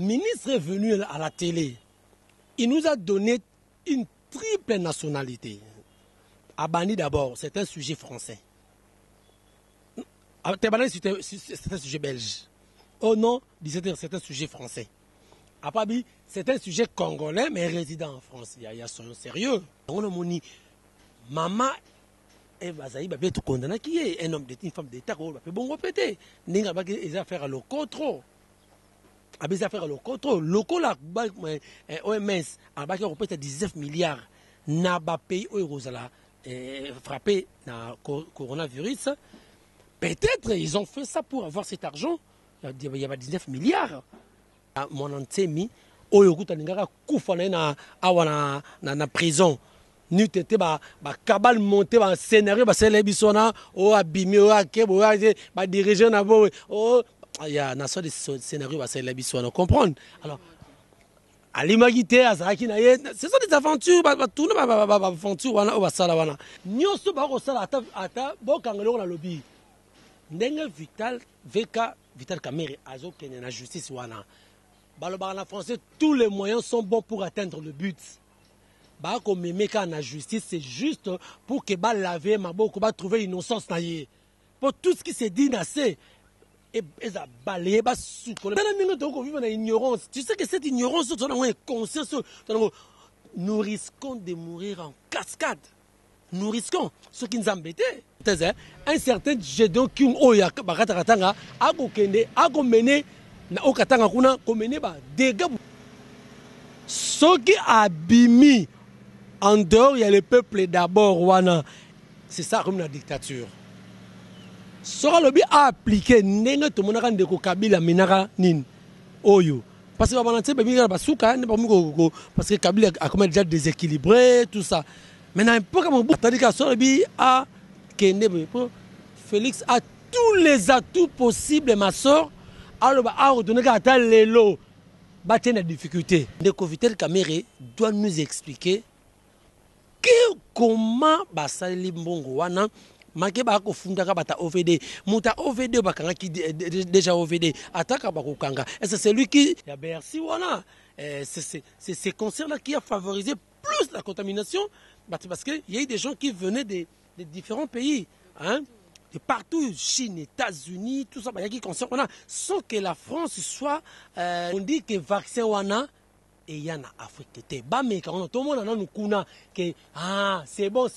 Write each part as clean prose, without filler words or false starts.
ministre est venu à la télé. Il nous a donné une triple nationalité. Abani d'abord, c'est un sujet français. Tebani, c'est un sujet belge. Oh non, c'est un sujet français. Apabi, c'est un sujet congolais, mais résident en France. Il y a son sérieux. On a dit, maman, elle va être condamnée qui est un homme d'État, une femme d'État, on va bon répéter. Ninga ba les affaires à l'ocotro. Abis affaires à l'ocotro. Loco la OMS, a ba qui répète 19 milliards. Na ba pays où Rosala frappé na coronavirus. Peut-être ils ont fait ça pour avoir cet argent. Il y a 19 milliards. Mon antemi, Oyokuta Ningara Koufane na prison. Nous t'étais cabal monté un scénario, c'est les bisona, abimi, akebo, diriger na bo. Il y a un scénario, c'est les bisona. Comprendre? Alors, à l'imagité, à Zaki, ce sont des aventures, tout le monde aventure, on va ça là. Nous sommes à Bokangelo na lobby. Ndenge Vital Kamerhe azo kene na justice wana. En français, tous les moyens sont bons pour atteindre le but. Comme la justice, c'est juste pour que laver maboko, trouver innocence. Pour tout ce qui s'est dit, c'est balayé, ignorance. Tu sais que cette ignorance, conscience, nous risquons de mourir en cascade. Nous risquons ce qui nous embête. Un certain Gédon qui a mené na okatanga kuna komene ba dégâts. Ce qui a bimi en dehors, il y a le peuple d'abord wana. C'est ça comme la dictature. Sora lobi a appliqué nenga to monaka ndeko Kabila minaka nin oyo. Parce que balancer bebinga basuka ne pas parce que Kabila a comme déjà déséquilibré tout ça. Maintenant un peu comme tandis que Sora lobi a kende Félix a tous les atouts possibles ma sœur. Alors, à l'élo, la difficulté. Le Vital Kamerhe doit nous expliquer comment Basali Mbongo wana manke ba ko fundaka bata OVD muta OVD bakanga qui déjà OVD ataka bakokanga et c'est lui qui ya Bercy wana c'est ces concerts là qui a favorisé plus la contamination parce que il y a eu des gens qui venaient des différents pays hein. Et partout, Chine, États-Unis, tout ça, qui concerne, sans que la France soit, on dit que vaccin wana et il y en a Afrique. Mais quand tout le monde nous connaît que c'est bon,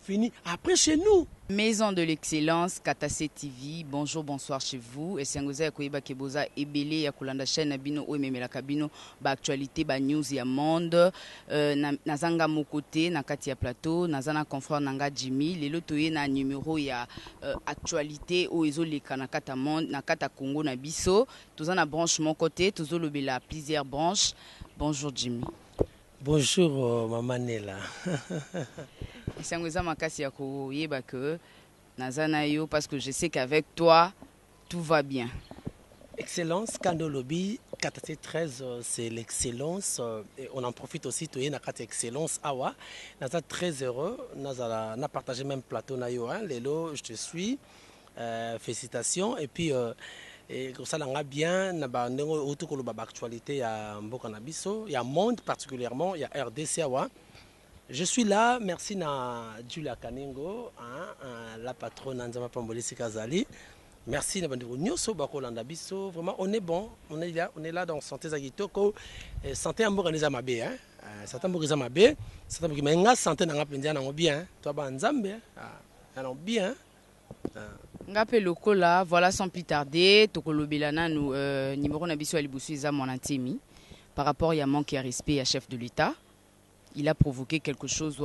fini. Après chez nous. Maison de l'excellence, Katase TV, bonjour, bonsoir chez vous. Et c'est un goza yakoyeba keboza ebele ya kulanda chaîne bino o memela kabino ba actualité ba news ya monde nazanga mokote na kati ya plateau nazana confrère nanga Jimmy lelo toye na numéro ya actualité o ezoleka na kata monde na kata Congo na biso tozana branche mon côté tozolobela plusieurs branches. Bonjour Jimmy. Bonjour Maman Nela. Parce que je sais qu'avec toi, tout va bien. Excellence, Kandolobi, Katase 13, c'est l'excellence. On en profite aussi, tu es dans excellence. Awa, Naza très heureux. Naza na partagé même plateau na yo. Lelo, je te suis. Félicitations. Et puis, comme ça, on a bien. Na ndenge autour de l'actualité, il y a Mboka Nabiso, il y a Monde particulièrement, il y a RDC Awa. Je suis là, merci à Julia Kaningo, la patronne Nzama Pambolisi Kazali. Merci à Nyoso Bako Landabiso. Vraiment, on est bon, on est là dans Santé Zagitoko. Santé Amborganiza Mabé, Santé Amborganiza Mabé. Santé Amborganiza Santé Nangapendia Nango bien. Toi, Banzambe, Nango bien. Ngapé Lokola, voilà sans plus tarder. Tokolo Belana, nous, numéro Nabiso Alibusuiza Monantemi. Par rapport à manque de respect à chef de l'État. Il a provoqué quelque chose,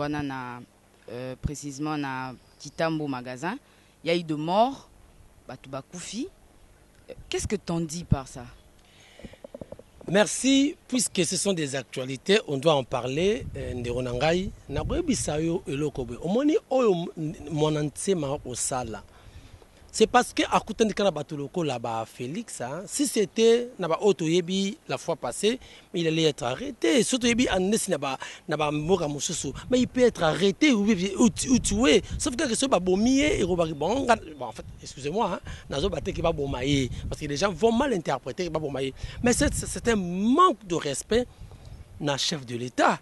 précisément dans Kitambo magasin. Il y a eu de morts, Batouba Koufi. Qu'est-ce que t'en dis par ça? Merci, puisque ce sont des actualités, on doit en parler. Nderonangai, naboyebisayo elokobe. Omoni oyo monantema osala. C'est parce que à côté de Kanabatoloko là-bas, Félix, hein, si c'était Naba Otoyebi la fois passée, il allait être arrêté. Surtout Yebi Annes Naba Moga Moussou, mais il peut être arrêté ou tué. Sauf que ce Babomier et Robari bon, en fait, excusez-moi, hein, Nazo Baté qui va bomailler, parce que les gens vont mal interpréter Babomailler. Mais c'est un manque de respect dans le chef de l'État.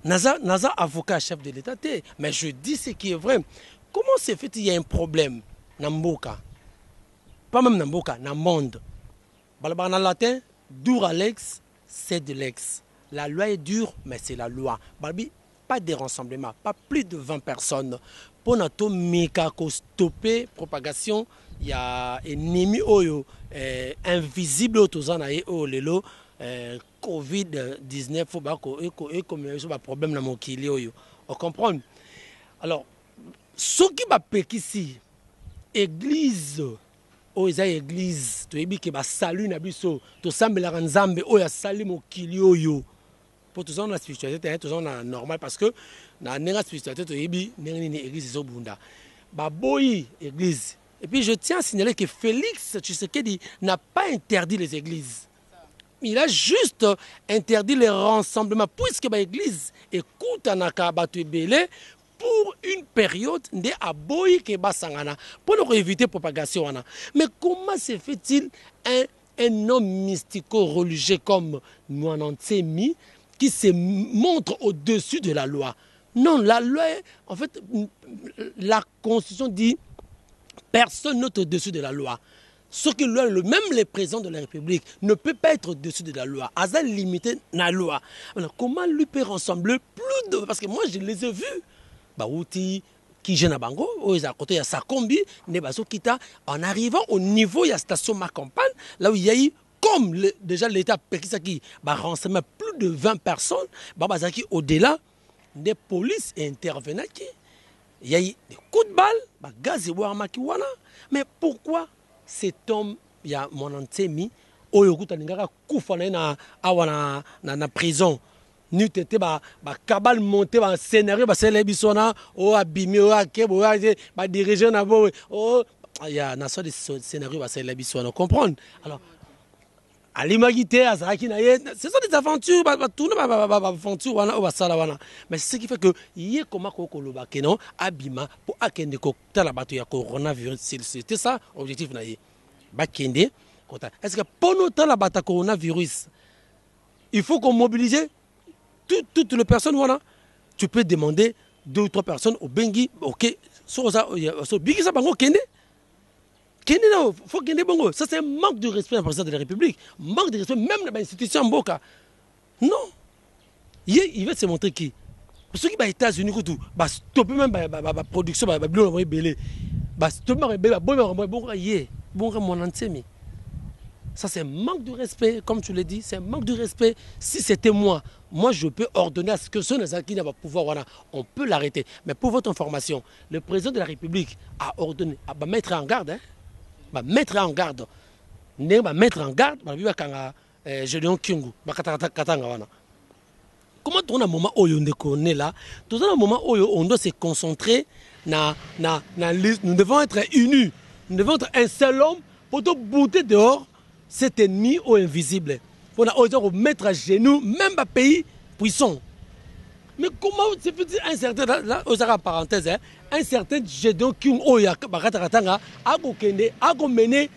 Naza avocat chef de l'État, mais je dis ce qui est vrai. Comment c'est fait il y a un problème? Namboka. Pas même Namboka, dans le monde. En latin, dur à l'ex, c'est de l'ex. La loi est dure, mais c'est la loi. Pas de rassemblement, pas plus de 20 personnes. Pour notre stopper la propagation, il y a un ennemi invisible autour de Covid-19, il y a un problème dans mon kili. On comprend? Alors, ce qui va ici, église oza église toyebi ke ba salut na biso to sambelaka nzambe oyo asali mokili oyo po tozana na spiritualité tozana na normal parce que na ndenge spiritualité toyebi ndenge nini église ezobunda baboyi église. Et puis je tiens à signaler que Félix Tshisekedi n'a pas interdit les églises. Il a juste interdit les rassemblements puisque ba église écoute anaka bato ebele pour une période de aboyi ke basangana pour éviter propagation. Mais comment se fait-il un homme mystico-religieux comme Nwanantsemi qui se montre au-dessus de la loi? Non, la loi, en fait, la Constitution dit personne n'est au-dessus de la loi. Ce que même le président de la République ne peut pas être au-dessus de la loi. Asa limité la loi. Alors, comment lui peut rassembler plus de... Parce que moi, je les ai vus. Baouti, qui gêne à Bango, à côté, il y a Sakombi, Nebazokita, en arrivant au niveau, il y a la station Macampagne, là où il y a eu, comme déjà l'État Pekisaki, renseigné plus de 20 personnes, au-delà des polices intervenaient. Il y a eu des coups de balle, gaz et Warmakiwana. Mais pourquoi cet homme, il y a mon antemi, Oyokuta Ningara, Koufana na prison? Nous étions cabal monté un scénario c'est les bisona o abimi o akebo ba diriger na bo o il y a na sorte de scénario c'est les bisona comprendre. Alors à l'imagité azaki na ce sont des aventures tout aventure wana o basala wana mais c'est ce qui fait que yé comment ko koloba kenon abima pour akende ko tala bato ya coronavirus c'était ça objectif na yé ba kende est-ce que pour nous tala bata coronavirus il faut qu'on mobilise toutes les personnes, voilà. Tu peux demander 2 ou 3 personnes au Bengi, ok, so Bigi ça bango kende. Kende là, faut kende bango. Ça c'est un manque de respect à la présidence de la République, manque de respect même dans l'institution Mboka. Non. Il va se montrer qui. Ceux qui sont aux États-Unis tout, bah stopper même la production bah bleu envoyer belé. Bah stopper belé, bon mon antemi. Ça, c'est un manque de respect, comme tu l'as dit, c'est un manque de respect. Si c'était moi, je peux ordonner à ce que ceux qui n'ont pas pouvoir, voilà, on peut l'arrêter. Mais pour votre information, le président de la République a ordonné, à mettre en garde, hein, mettre en garde, mettre en garde, Gédéon Kyungu, comment on a un moment où on est là, tout un moment où on doit se concentrer, nous devons être unis, nous devons être un seul homme pour te bouter dehors cet ennemi ou invisible. On a mettre à genoux même un pays puissant. Mais comment se fait-il un certain, là, aux parenthèses, hein, un certain Gédéon qui a mené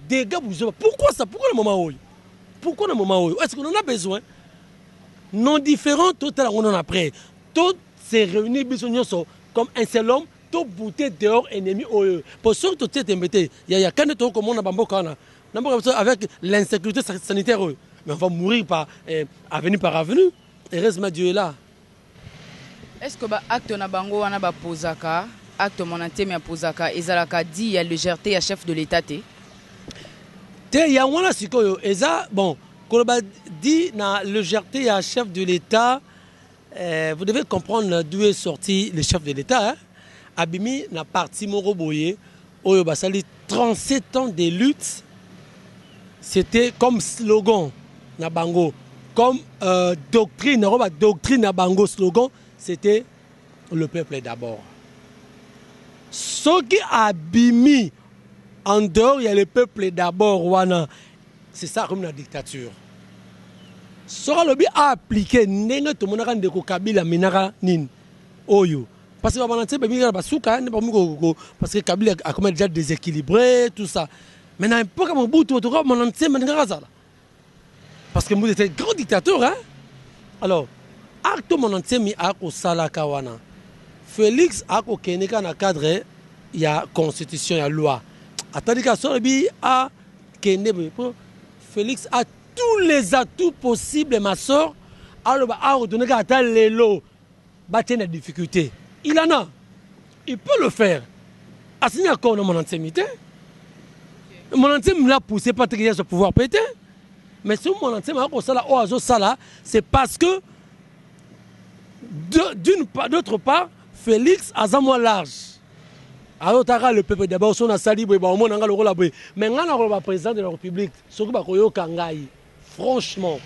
dégâts. Pourquoi ça? Pourquoi le moment où? Pourquoi le moment où? Est-ce qu'on en a besoin? Non différent, tout à l'heure on en a prêt. Tout s'est réuni comme un seul homme. Tout bouter dehors ennemi pour ceux qui sont embêtés, il y a quand même comme on a avec l'insécurité sanitaire, mais on va mourir par avenue par avenue. Heureusement Dieu est là. Est-ce que acte na bango wana ba posaka acte mon antemi posaka ezalaka dit il y a légèreté à chef de l'État te il y a wana sikoyo eza bon koloba dit na légèreté à chef de l'État. Vous devez comprendre d'où est sorti le chef de l'État, hein? Abimi na parti Moroboye, Oyo Basali, 37 ans de lutte, c'était comme slogan na bango, comme doctrine na bango slogan, c'était le peuple d'abord. Ce qui a bimi en dehors, il y a le peuple d'abord, wana. C'est ça comme la dictature. Sora lobi a appliqué nenga to monaka ndeko Kabila minaka nin oyo. Parce que babanante ba minga basuka ne ba muko parce que Kabila a comme déjà déséquilibré tout ça. Maintenant pas comme Mobutu to comme monante minga ça. Parce que Mobutu était grand dictateur hein. Alors acte monante mi ako sala kawana. Félix ako keneka na cadre il y a constitution, il y a loi. Attendez qu'à Sorbi a Félix a tous les atouts possibles, ma soeur, a redonné qu'à les lots, battre la difficulté. Il en a. Il peut le faire. À ce niveau, on a mon antisémité. Mon antisémité l'a poussé pas à ce pouvoir péter. Mais si mon antisémité c'est parce que, d'autre part, Félix a un moins large. Alors, le peuple d'abord, son asali, mais le président de la République, franchement,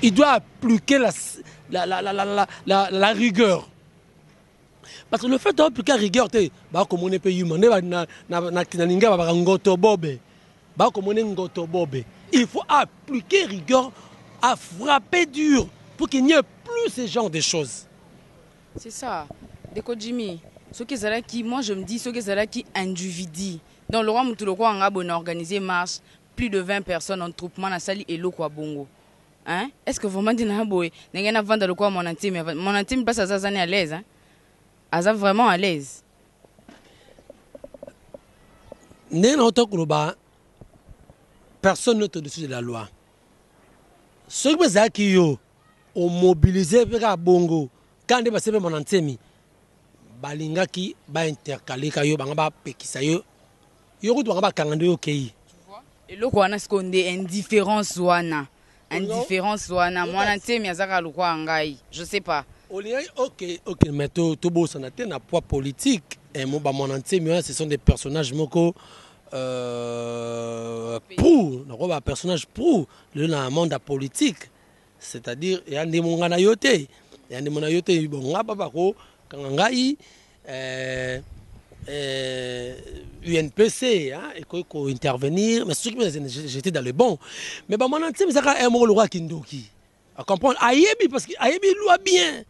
il doit appliquer la rigueur. Parce que le fait d'appliquer la rigueur, il faut appliquer rigueur à frapper dur pour qu'il n'y ait plus ce genre de choses. C'est ça. Deko Jimmy. Ce qui est qui, moi je me dis, ce qui est qui individu. Donc le roi Moutoulouko a organisé marche, plus de 20 personnes en troupement dans Sali et l'Oko Bongo. Hein? Est-ce que vraiment dit Naboé, n'a pas vendre le quoi mon intime passe à Zazani à l'aise. Hein? Aza vraiment à l'aise. Personne n'est au-dessus de la loi. Ceux qui ont mobilisé vers Bongo, quand ils passent mon intime, balingaki ba intercaler kayo banga ba pekisa yo yo kutu banga ba kangande yo kei tu vois et loko wana skonde indifférence wana mwana ntemi azaka lokwa ngai je sais pas OK mais to bossa na te na poids politique et mo ba mwana ntemi ce sont des personnages moko pour na ba personnage pour le na monde politique c'est-à-dire ya ndimonga na yote ya ndimona yote bonga baba ko Kangangai, UNPC, hein, il faut intervenir, mais j'étais dans le bon. Mais mon antime, c'est un mot le roi Kindoki. À comprendre, Ayebi, parce que Ayebi loua bien.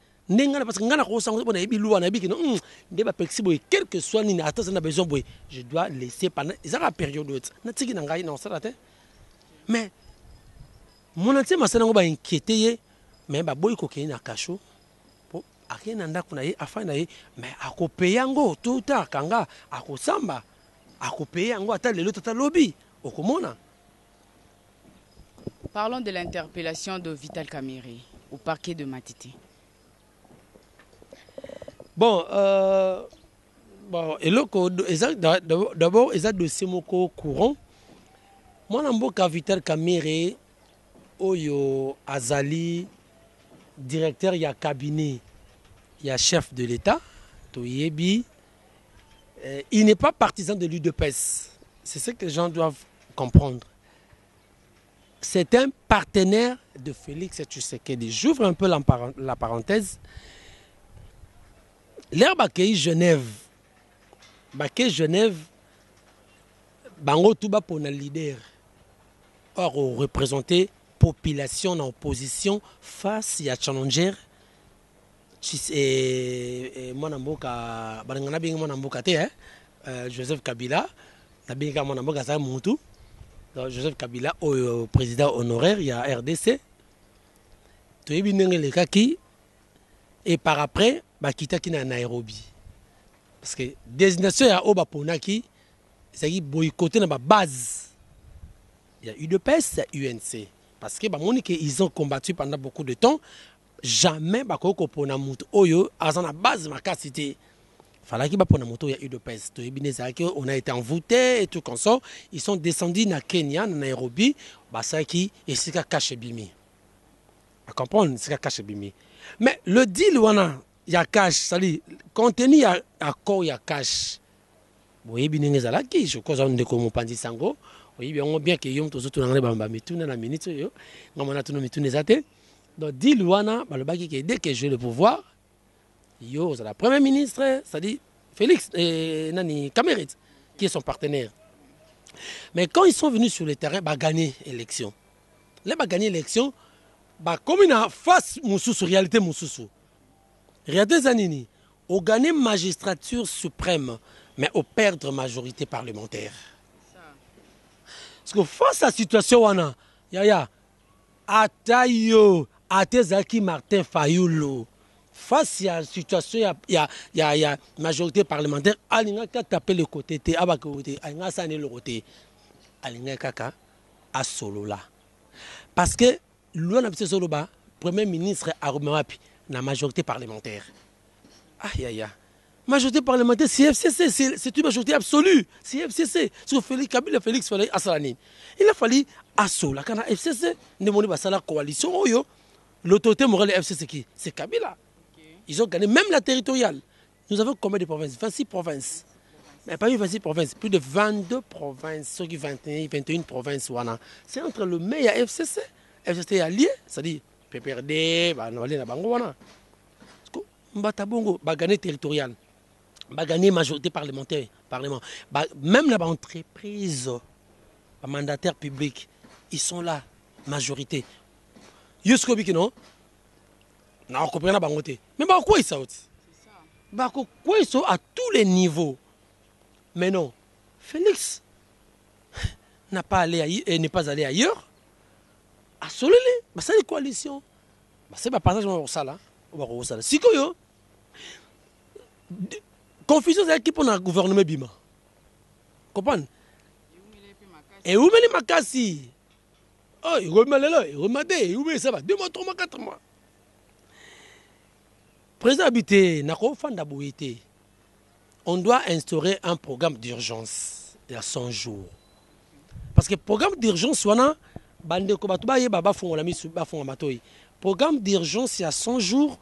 Parce que nous avons Ayebi loua, quel que soit ni attends, on a besoin, je dois laisser pendant. Ils ont la période où mais mon antime, c'est un mot inquiété, mais boy coquille na cachot. Akena kuna ye afana ye mais akopeya yango tout tard kanga akosamba akopeya yango ata lelo tata lobby okomona. Parlons de l'interpellation de Vital Kamerhe au parquet de Matete. Bon eloko d'abord eza dossier moko courant mwana mboka Vital Kamerhe oyo azali directeur ya cabinet. Il y a chef de l'État, Toyebi. Il n'est pas partisan de l'UDPS. C'est ce que les gens doivent comprendre. C'est un partenaire de Félix Tshisekedi. J'ouvre un peu la parenthèse. L'air Bakei Genève. Bakei Genève, Bango Touba pour un leader. Or, représenter population en opposition face à challenger. Mwanamboka balingana bingi mwanamboka te Joseph Kabila na bingi mwanamboka za mutu Joseph Kabila au président honoraire il y a RDC toyebi ndenge lekaki et par après bakitaki na Nairobi parce que désignation ya oba ponaki c'est boycotté na ba base il y a UDPS il y a UNC parce que ils ont combattu pendant beaucoup de temps. Jamais bakoko pona mutu oyo azana base makasité falaki ba pona mutu ya UDPS to ebineza que on a été envoûté et tout comme ça ils sont descendus na Kenya na Nairobi basaki et sika cache bimi à comprendre sika cache bimi mais le deal wana ya cash sali contenu ya accord ya cash boye binengeza la ki je cause on de comme pandi sango oui bien que yom tozo tunangale bamba mituna na minute yo ngamana tuno mitune zate. Donc, dit-Louana, dès que j'ai le pouvoir, yo, c'est la première ministre, c'est-à-dire Félix et Nani Kameret, qui est son partenaire. Mais quand ils sont venus sur le terrain, bah gagner l'élection. Là, bah gagner l'élection, bah comme il a face Moussoussou, réalité Moussoussou. Réalité Zanini, au gagner magistrature suprême, mais au perdre majorité parlementaire. Parce que face à la situation, wana, yaya, Atayo, Atezaki Martin Fayoulo, face à la situation, il y a majorité parlementaire, Alinga ka taper le côté, Abakote, Alinga sané le côté, Alinga kaka, à solo là. Parce que, l'on a vu solo là, Premier ministre Arumawapi, la majorité parlementaire. Aïe aïe aïe. Majorité parlementaire, CFCC, c'est une majorité absolue. CFCC. Sur Félix Kabila, Félix Fallait Assalani. Il a fallu assaut. La Kana FCC, la coalition, l'autorité morale FCC qui c'est Kabila. Ils ont gagné même la territoriale. Nous avons combien de provinces? 26 provinces. Mais pas 26 provinces, plus de 22 provinces, ceux qui 21 provinces. C'est entre le MEI et FCC. FCC est allié, c'est-à-dire PPRD, Bango, Mbatabongo, gagné territorial. Gagner majorité parlementaire, parlement. Même les entreprises, les mandataires publics, ils sont là, majorité. Jusqu'au bic, non? On comprend pas. Mais quoi ils sont? Quoi ils sont à tous les niveaux? Mais non, Félix n'est pas allé ailleurs. À Solélé, c'est une coalition. C'est un passage au Sala. Si quoi confusion c'est qui pour le gouvernement Bima. Comprendre? Et où les makasi? Oh, il remet là, il remet où ça va 2 mois, 3 mois, 4 mois. Président habité, nako fanda boité. On doit instaurer un programme d'urgence il y a 100 jours. Parce que programme d'urgence wana bande ko batuba ye baba fongola misu ba fonga matoyi. Programme d'urgence il y a 100 jours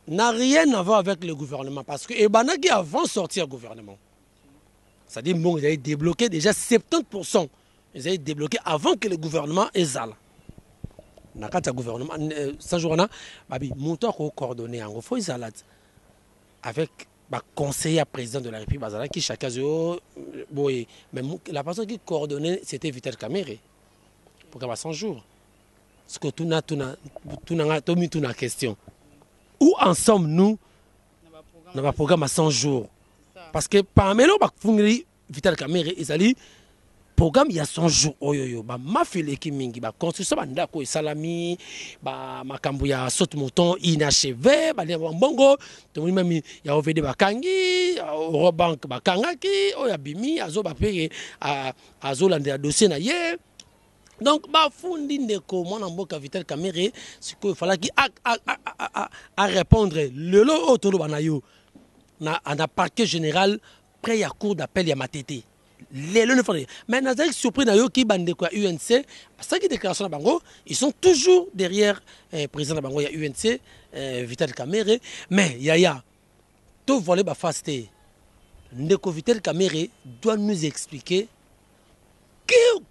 n'a rien à voir avec le gouvernement. Parce que Ebanaki avant de sortir du gouvernement, c'est-à-dire bon, ils avaient débloqué déjà 70%. Ils avaient débloqué avant que le gouvernement est là. Nakata gouvernement, 100 jours, babi, montant coordonné en gros, ils allaient avec le conseiller président de la République, qui chacun mais la personne qui coordonnait, c'était Vital Kamere. Pour 100 jours. Parce que tout n'a question. Où en sommes-nous dans le programme à 100 jours? Parce que parmi les Vital Kamere, ils allaient programme il y a 100 jours. Ma fille qui mingi, construction bandako et salami, makambu ya saute mouton inachevé, bongo, tout le monde même ya ovede bakangi, Eurobank bakangaki, oya bimi, azo bapé azo lande dossier na ye. Donc, fundi ndeko mwana mboka Vital Kamere, c'est qu'il fallait qu'il a répondre le lot autour de banayo na parquet général près à cour d'appel ya matete. Les ne font rien. Mais nous avons surpris d'ailleurs qui bande quoi UNC parce que déclaration de Bango, ils sont toujours derrière président de Bango, il y a UNC Vital Kamere, mais yaya tout voler ba fasté. Ndeko Vital Kamere doit nous expliquer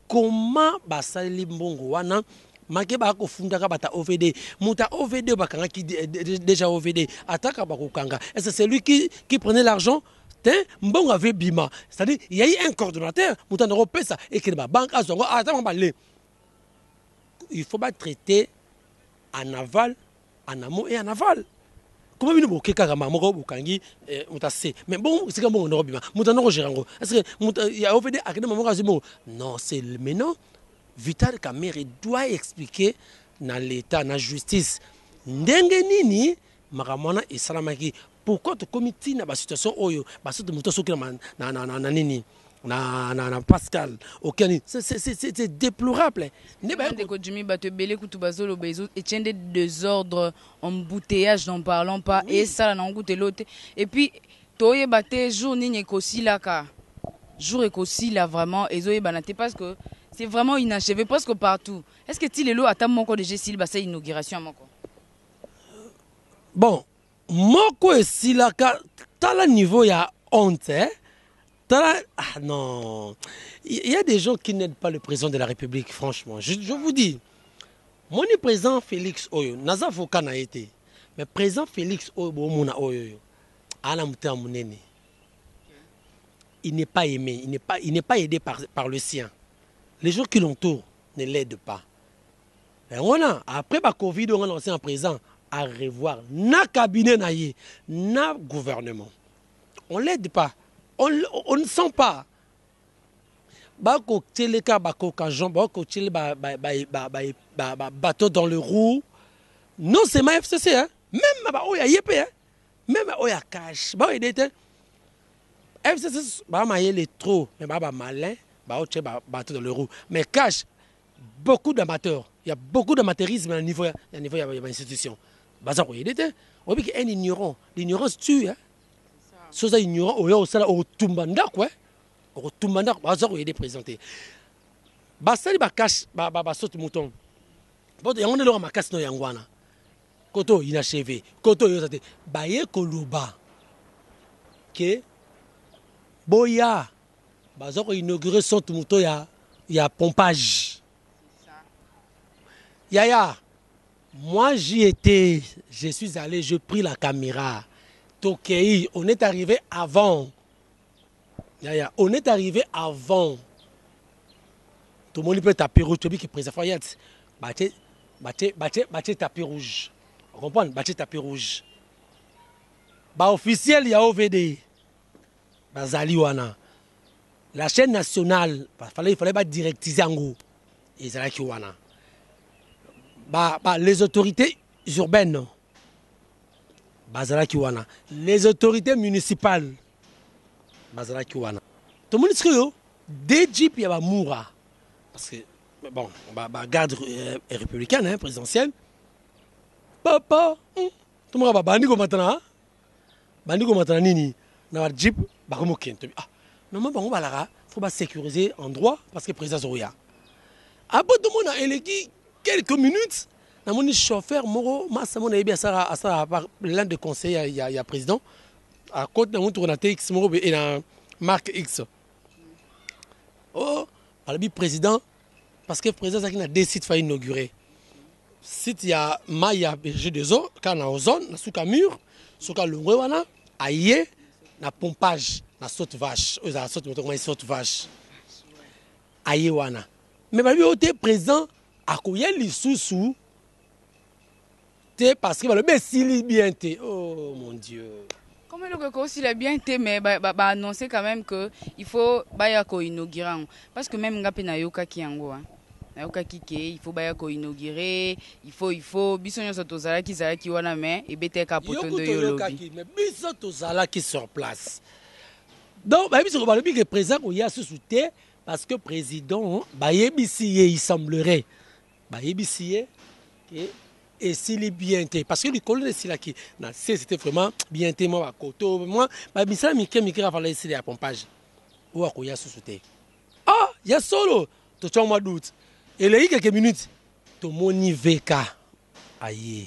comment basali mbongo wana make ba ko funda ka bata OVD muta OVD bakanga qui déjà OVD ataka bakokanga est-ce que c'est lui qui prenait l'argent mbongo avait bima c'est-à-dire il y a eu un coordonnateur muta ndoko pesa et que ba banque azongo atama balé il faut pas traiter en aval en amont et en aval. Comment vous pouvez faire des choses? Mais bon, c'est comme on a dit, est-ce que il y a OVD à quel moment? Non, c'est maintenant. Vital Kamere doit expliquer dans l'État, dans la justice, ndengenini maramana et salamaki. Pourquoi tu committee na situation oyo, parce que muto soki na nini. Na Pascal aucun c'est déplorable et tient des désordres embouteillage n'en parlons pas et ça n'en goûte l'autre et puis toye baté jour ni aussi là ka jour et aussi là vraiment et zoé banate parce que c'est vraiment inachevé presque partout. Est-ce que tu les lots attend mon de Jessil c'est inauguration mon bon moko et si là ka tala niveau ya honte ah non, il y a des gens qui n'aident pas le président de la République, franchement. Je vous dis, mon président Félix Oyo, Naza Foka n'a été, mais président Félix Oyo, Ana Mouté Amounene, il n'est pas aimé, il n'est pas aidé par le sien. Les gens qui l'entourent ne l'aident pas. Et on a, après la Covid, on a lancé un président à revoir na cabinet na gouvernement. On ne l'aide pas. On ne sent pas. Bako teleka bako kajon bako tele bateau dans le roue. Non, c'est ma FCC hein. Même ba oya yep hein. Même oya cash. Ba edete. FCC ba maïe trop mais ba malin ba oche bateau dans le roue. Mais cash beaucoup d'amateurs. Il y a beaucoup d'amateurisme à niveau il y a institution. Ba ça ko edete. Obi ki un ignorant. L'ignorance tue hein. So ça ignorant oya osala o tumbanda quoi. Au Toumanda, il est présenté. Basali bakash ba saute mouton. Bon, y a on est là ma casse no yangwana. Koto inachevé. Koto yosate. Baye koluba. Que boya. Bazoko inauguré saute mouton ya pompage. Yaya. Moi j'y étais, je suis allé, je pris la caméra. Tokei, on est arrivé avant. On est arrivé avant. Tout le monde peut taper rouge. Tu dis que président Fayette, battez tapis rouge. Vous comprenez? Battez tapis rouge. Bah officiel, il y a OVD. Bazali wana. La chaîne nationale, il fallait pas directiser en gros. Et c'est là qui wana. Les autorités urbaines. Bazala qui wana. Les autorités municipales. Bazala Kiwana. Tout le monde dit que des jeeps il y a moura parce que bon garde républicaine hein, présidentielle. Papa tout le monde va bandiko maintenant nini na jeep ba komo kento. Ah normalement bango balara faut pas sécuriser endroit parce que président Zoya. Après tout le monde a élégui quelques minutes na mon chauffeur moro massa mon ebi à l'un des conseillers il y a président à côté de mon tour X et la marque X. Oh, le président, parce que le président a décidé de faire inaugurer. Si il y a Maya berger des eaux, quand on a ozone, sous le mur, sous le longue, aïe, na pompage, na saute vache, na saute vache. Aïe wana. Mais le président a couillé les sous parce que le messie bien té. Oh mon Dieu. Comme le Coco s'il a bien été, mais annoncer quand même qu'il faut inaugurer. Parce que même Ngapé na yoka ki yango. Nayoka kike, il faut inaugurer, il faut bisonyo sotozala ki zala ki wana mais et bete ka poton de yolobi. Mais biso tozala ki sur place. Donc biso ba lobi que président ko ya sous-souté parce que président ba yebisi il semblerait ba yebisi que et s'il est bien été parce que le colonel c'est là qui c'était vraiment bien été moi à côté moi ba bisala mike va falloir essayer à pompage ou à koya sous-souté. Ah, il y a solo to tu moi doute. Et là, il y a quelques minutes, tout le monde VK. Aïe.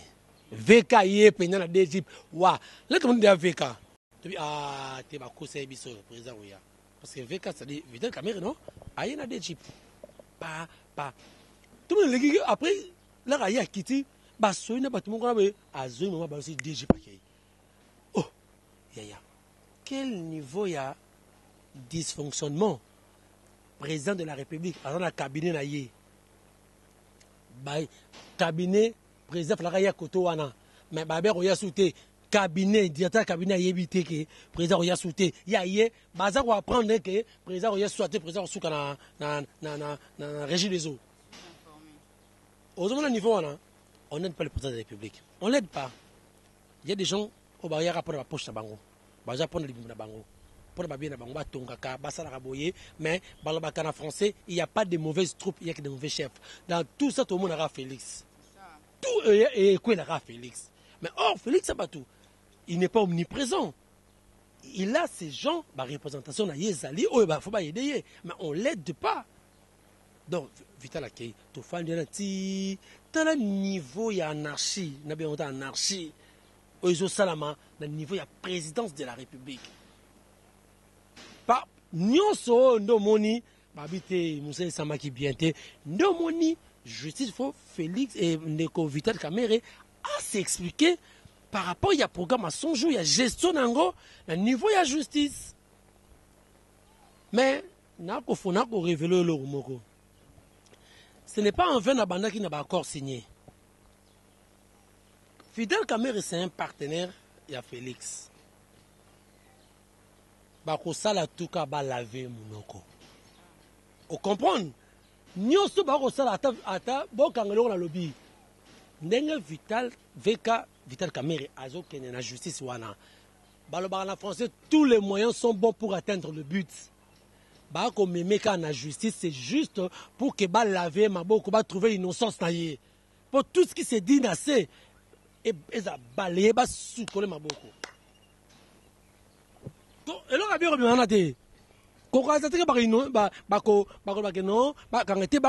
VK, il est pendant la DGIP. Là, tout le monde dit VK. Tu dis, ah, tu vas conseiller le président. Parce que VK, ça dit, vidéo caméra, non? Aïe, la DGIP. Pas. Tout le monde dit, après, là, il y a quitté. Bah, ce n'est pas tout le monde qui a dit, ah, c'est DGIP. Oh, yaya. Quel niveau il y a dysfonctionnement? Président de la République, dans le cabinet, là, cabinet président Floraya Kotowana mais baber oya souté cabinet directeur cabinet yebité que président oya souté ya yé baza ko apprendre que président oya souté président souka na régie des eaux au niveau on n'aide pas le président de la République on l'aide pas il y a des gens au barrière rapport la poche na bango baza prendre le bimuna bango pour ba bien na bango ba tongaka basala raboyer mais balobaka na français il y a pas de mauvaises troupes il y a que de mauvais chefs dans tout ça tout le monde aura Félix tout et quoi il aura Félix mais or Félix c'est pas tout il n'est pas omniprésent il a ces gens ba représentation na yezali oh ba faut ba aider mais on l'aide pas donc Vital Akei to fan de ti tala niveau ya anarchie na bien anarchie oizo salama na niveau ya présidence de la République. Pas nyonso ndomoni babité Moussa Samaki bienté ndomoni justice faut Félix et Ndeko Vital Kamerhe à s'expliquer par rapport il y a programme à son jour il y a gestion nango na niveau il y a justice Mais, faut révéler le moko. Ce n'est pas en vain Nabanda qui n'a pas encore signé. Fidel Kamere, c'est un partenaire, il y a Félix. Bako sala tuka ba laver monoko. Vous comprenez? Nyoso bako sala ata bo kangelo na lobby. Ndenge Vital Kamere azo kene na justice wana. Baloba na français, tous les moyens sont bons pour atteindre le but. Bako memeka na justice, c'est juste pour que ba laver maboko ba trouver l'innocence na ye. Pour tout ce qui se dit na c'est et ça balayer ba soukole maboko. Et là, on a dit qu'on a dit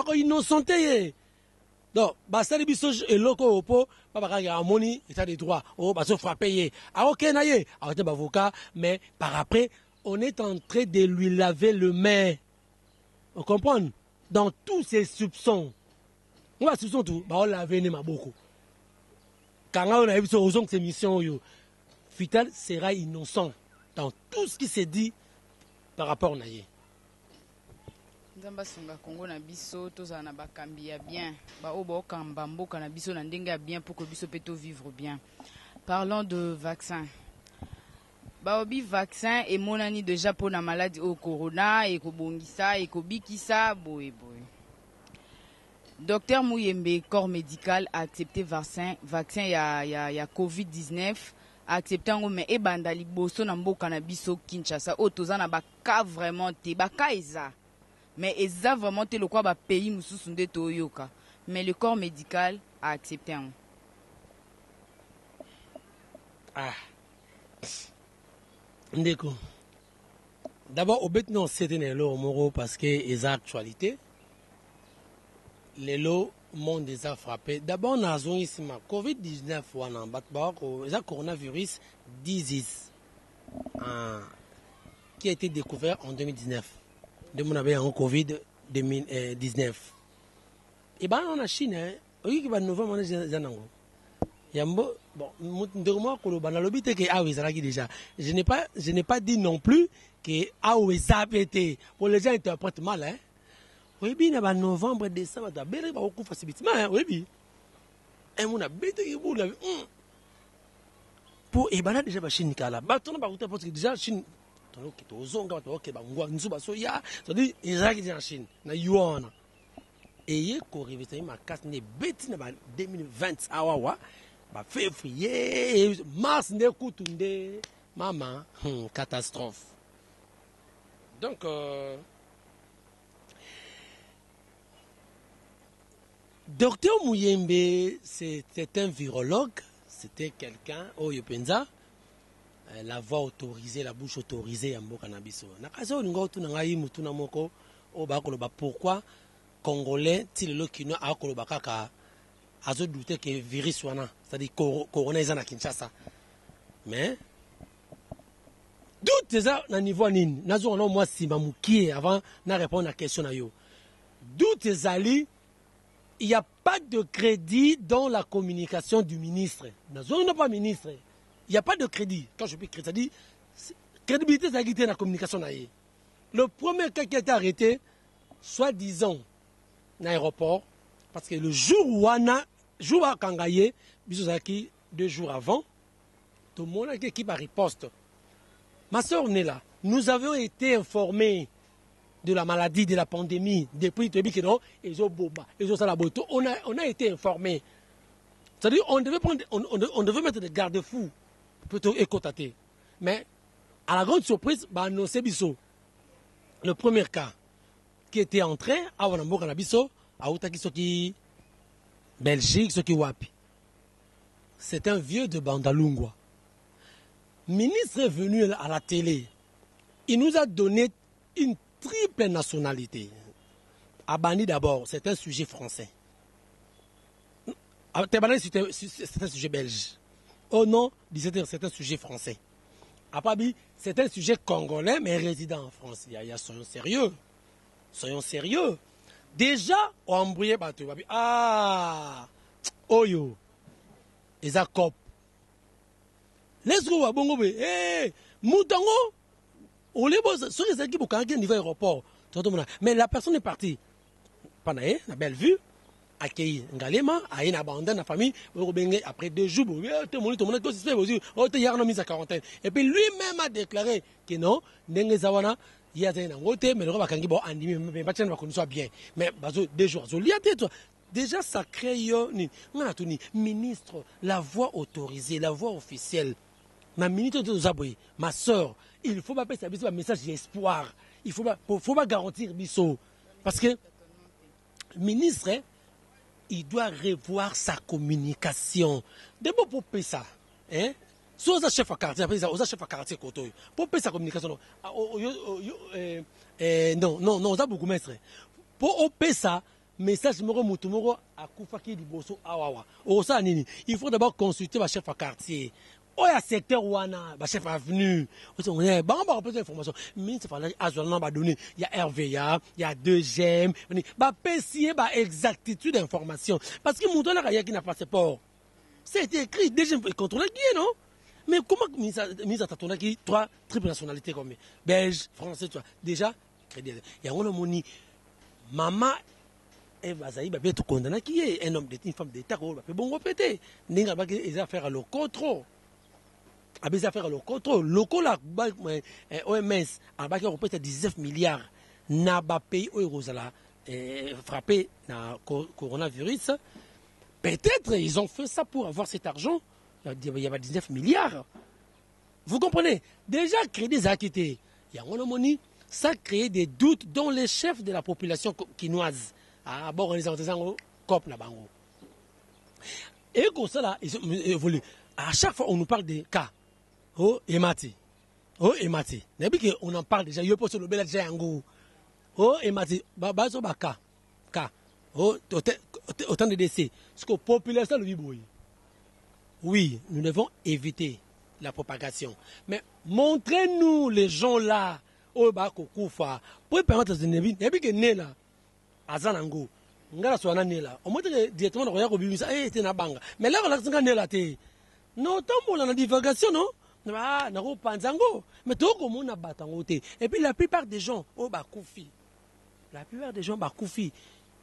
que innocenté. Donc, ça les bisos et locaux au pot, pas harmonie, état de droit, oh, bah, se frapper. Ah, ok, naïe, arrêtez avocat, mais par après, on est en train de lui laver le main. Vous comprenez? Dans tous ses soupçons. On va soupçon tout, bah, on lave les mains beaucoup. Quand on a vu ce ces missions, Vital sera innocent dans tout ce qui s'est dit par rapport à Naye. Nzamba sunga Congo na biso toza na bakambi ya bien ba obo kamba mboka na biso na ndenge ya bien pour que biso peto vivre bien. Parlons de vaccin. Ba obi vaccin et monani déjà pour la maladie au corona et ko bongisa et ko bikisa boy. Docteur Mouyembe, corps médical a accepté vaccin ya COVID-19 a accepté mais e banda liboso na mboka na biso Kinshasa o toza na ba cas vraiment te ba cas eza. Mais eza vraiment te le quoi ba pays mususu nde to yoka. Mais le corps médical a accepté un. Ah. Ndeko. D'abord au bet non c'était le moro parce que eza actualité. Les lots monde déjà frappé. D'abord, on a ici ma COVID-19 wana batbak le coronavirus disease qui a été découvert en 2019. De mon avait un COVID-19. Et ben on a Chine, oui qui va novembre zanango. Yambo bon ndormo ko bana lobité que ah oui ça déjà. Je n'ai pas dit non plus que ah oui ça pété. Pour les gens interprètent mal hein. Oui, bien, en novembre, décembre, tu as bien beaucoup de facilité. Oui, bien. Et on a bien de pour Ebana déjà, Chine, là. Bâton, parce que déjà, Chine, tu as aux ongles, tu as aux ya, ça dit, ils ont en Chine, na yuan. Et il y a un ma casse, n'est bête, 2020, awawa, février, mars, n'est coutunde, maman, catastrophe. Donc, Docteur Mouyembe, c'était un virologue, c'était quelqu'un, Oyopenza, la voix autorisée, la bouche autorisée, en Bokanabiso. Pourquoi Congolais, s'il le kino a kolobakaka, a douté que virus soit c'est-à-dire corona na Kinshasa. Mais, doute ça, na niveau nin, nazo on moi si mamukie avant na répondre à la question na yo. Doute zali. Il n'y a pas de crédit dans la communication du ministre. Nous n'avons pas ministre. Il n'y a pas de crédit. Quand je dis crédit, ça dit crédibilité, ça dans la communication. Le premier cas qui a été arrêté, soi-disant, dans l'aéroport, parce que le jour où on a, jour à Kangaye, 2 jours avant, tout le monde a qui a riposte. Ma soeur est là. Nous avions été informés de la maladie, de la pandémie, depuis on a été informés. C'est-à-dire on devait mettre des garde-fous plutôt écotatés. Mais à la grande surprise, le premier cas qui était entré à Wanamboka Nabiso, à Outakisoki, Belgique, Soki Wapi. C'est un vieux de Bandalungwa. Le ministre est venu à la télé. Il nous a donné une triple nationalité. Abani d'abord, c'est un sujet français. Tebani, c'est un sujet belge. Oh non, c'est un sujet français. Apabi, c'est un sujet congolais, mais résident en France. Soyons sérieux. Soyons sérieux. Déjà, on a embrouillé Batou. Ah, Oyo. Ezakop. Let's go à Bongobe. Eh, Moutango. Au lieu de ceux qui ont un niveau aéroport, mais la personne est partie. Pendant la belle vue, accueilli Ngalema, a une abandon la famille, après 2 jours, tout le monde mis à quarantaine. Et puis lui-même a déclaré que non, Ndenge Zawana, il y a un côté, mais le roi Kangi, bon, mais pas qu'on soit bien. Mais 2 jours, déjà ça crée ministre, la voix autorisée, la voix officielle. Ma ministre de Zaboui, ma soeur, il faut pas passer un message d'espoir. Il faut pas garantir Bissot. Parce que le ministre, il doit revoir sa communication. D'abord pour payer ça. Hein? Soit aux chefs à quartier, après aux chefs à quartier, pour payer sa communication. Non, on a beaucoup de maîtres. Pour payer ça, message numéro Moutoumoro à Koufaki Diboso Awawa. Il faut d'abord consulter le chef à quartier. Oh, il y a secteur Wana, le chef avenue. Il y a des informations. Il y a RVA, il y a 2GM. Il y a PCA, exactitude d'information. Parce que Mouton n'a pas de passeport. C'est écrit, déjà, il contrôle qui est, non? Mais comment mise à Tatona qui 3 triple nationalités comme belge, français, tu vois. Déjà, il y a un homme maman. Et Vazaï va être condamné qui est un homme d'État, une femme d'État, qui va bon répéter. Il va des affaires à le contrôle. Des affaires à le contrôle. Le la OMS a répété 19 milliards. N'a pas payé au Rosala frappé dans le coronavirus. Peut-être ils ont fait ça pour avoir cet argent. Il y a 19 milliards. Vous comprenez? Déjà, créer des acquités. Il y a un monnaie. Ça crée des doutes dans les chefs de la population quinoise. Ah, bon, les gens cop na bango. Et comme ça, là, ils ont évolué. À chaque fois, on nous parle des cas. Oh, Emati. Oh, Emati. Depuis qu'on en parle déjà, il y a pas sur le bel Django. Oh, Emati. Bazo Baka. Ka. Oh, autant de décès. Ce que la population le vit. Oui, nous devons éviter la propagation. Mais montrez-nous les gens là. Oh, Bako Koufa. Pour permettre de ne pas né là. Azanango. Ngala soana nela. O mote directement na ko bimisa te na banga. Mais là on a nela te. No tombola na divagation non? Ah, na ko panzango. Mais to ko mona batango te. Et puis la plupart des gens oh ba koufi. La plupart des gens ba koufi.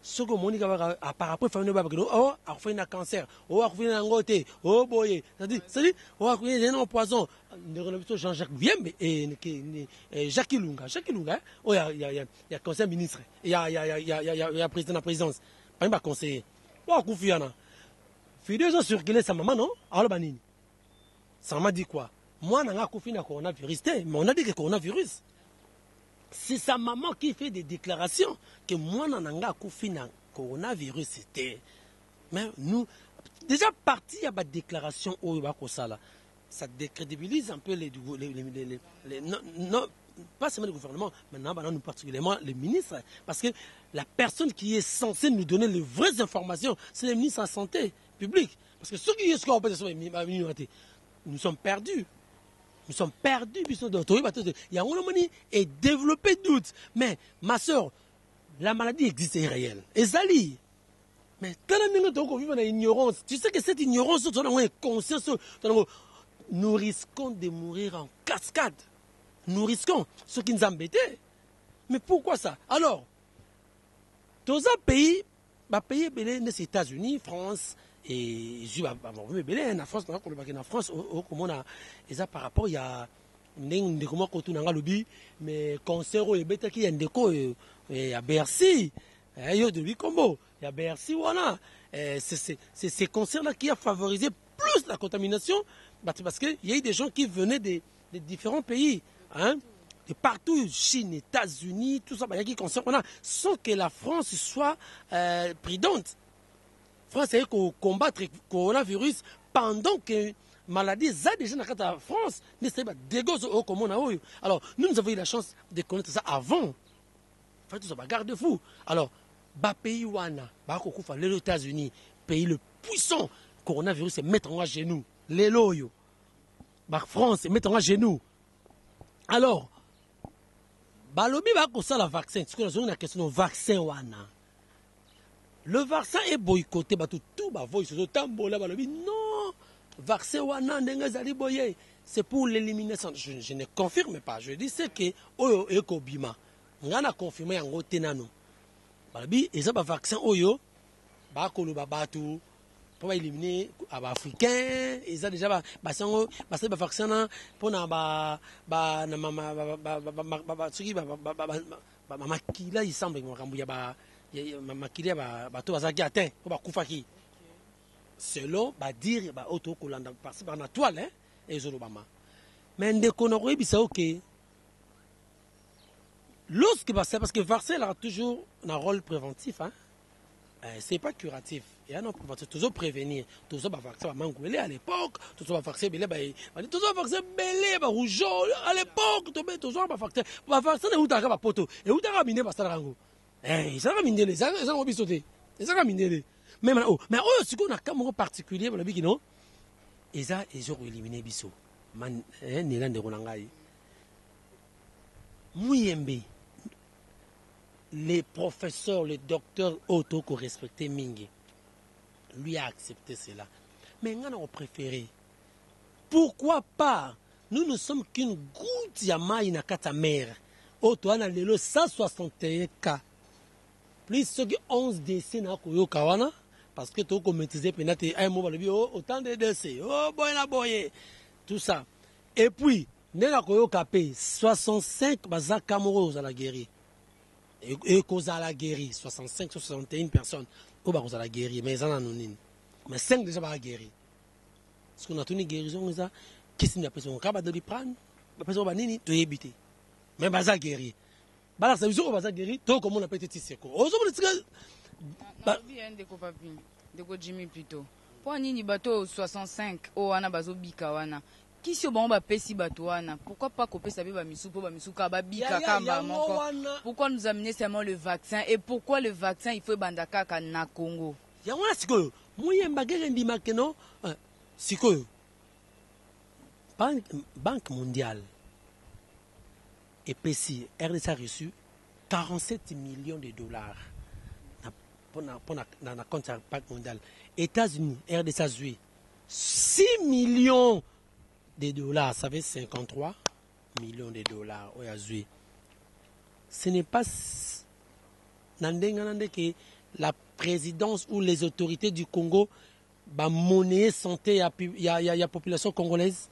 Ce que mon gars a par rapport famille ba oh a fait un cancer, oh a fait un ngote, oh boye. C'est-à-dire oh a fait un poison. De Jean-Jacques Viem et Jacques Ilunga. Jacques Ilunga, oh il y a conseil ministre, il y a président de la présidence. Pas un conseiller. Oh Koufiana. Fidèles ont circulé sa maman non? Alors banini. Ça m'a dit quoi? Moi n'a Koufi na coronavirus, mais on a dit que coronavirus. C'est sa maman qui fait des déclarations que moi, Nananga Koufi na coronavirus, c'était. Mais nous, déjà parti, il y a des déclarations au Bakosala. Ça décrédibilise un peu non, pas seulement le gouvernement, mais nous particulièrement les ministres. Parce que la personne qui est censée nous donner les vraies informations, c'est le ministre de la Santé publique. Parce que ceux qui sont nous sommes perdus. Nous sommes perdus, il y a un moment et développer doute. Mais ma soeur, la maladie existe et est réelle. Et Zali, mais ignorance. Tu sais que cette ignorance, conscience, nous risquons de mourir en cascade. Nous risquons, ce qui nous embête. Mais pourquoi ça? Alors, dans un pays, les États-Unis, France, et je vais en France, en France, par rapport, il y a mais concert au Ebeta qui est à Bercy, il y a Bercy, voilà. C'est ces concerts-là qui a favorisé plus la contamination, parce qu'il y a eu des gens qui venaient des différents pays, hein, de partout, Chine, États-Unis, tout ça, il y a qui concerne, sans que la France soit prudente. France a combattre le coronavirus pendant que maladie ça déjà dans la France alors nous avons eu la chance de connaître ça avant. Fait tout ça garde-fou. Alors pays wana les États-Unis, pays le puissant coronavirus se mettre en genoux les loyo France se mettre en genoux. Alors balobi ça la vaccin parce que nous avons une question de vaccin wana. Le vaccin est boycotté, tout va voice non, vaccin wana ndenge zali boye. c'est pour l'élimination. Je ne confirme pas. Je dis c'est que Oyo Ekobima. On a confirmé en Tenano. Balabi, et ça, le vaccin Oyo, Bakolo Babatu, pour éliminer les Africains, et ça déjà, le vaccin pour makila il semble makila bato bazaki atteint pour bakufaki selon dire auto kolanda parce par na toile hein et zolobama mais ndeko na koyebisa ok lorsque parce que vaccin a toujours un rôle préventif hein c'est pas curatif et non préventif toujours prévenir toujours vaccin mangouélé à l'époque toujours vaccin belé toujours vaccin belé rougeole à l'époque toujours vaccin ne utaka poto et utaka mine basala rango ça va miner ça va bisoter ça va miner mais oh ce qu'on a comme particulier le biki non et ça ils ont éliminé biso man nilande ronangai Muyembe les professeurs, le docteur Otto qu'on respectait Mingi, lui a accepté cela. Mais nous avons préféré. Pourquoi pas? Nous ne sommes qu'une goutte de na kata mer. Otto a le 161 cas. Plus que 11 décès na koyo kawana. Parce que tu as maîtrisé peut-être un mot autant de décès. Oh boy na boy. Tout ça. Et puis, nous avons capé 65 bazar Cameroun à la guérir. Et cause à la guérir 65 61 personnes au bas à la guérir mais ils en ont mais 5 déjà pas guérir parce qu'on a tenu guérison ça qu'est-ce qu'il y a personne capable de les prendre la personne va nini to éviter mais bas à guérir bah ça veut dire bas à guérir tout comme on appelle petit seco aux autres bien de papi de Jimmy plutôt pour nini bateau 65 o wana bazobika wana Kisi bon ba pesi batouana. Pourquoi pas couper sa biba misou pour ba misou kaba bika kamba moko. Pourquoi nous amener seulement le vaccin et pourquoi le vaccin il faut bandaka ka na Congo. Ya wana sikoyo. Muyemba gere ndima keno sikoyo. Banque mondiale et PCI RDC a reçu 47 millions de dollars pour la compte Banque mondiale. États-Unis RDC a joué 6 millions de dollars, ça fait 53 millions de dollars. Ce n'est pas que la présidence ou les autorités du Congo va monnaie santé à la population congolaise.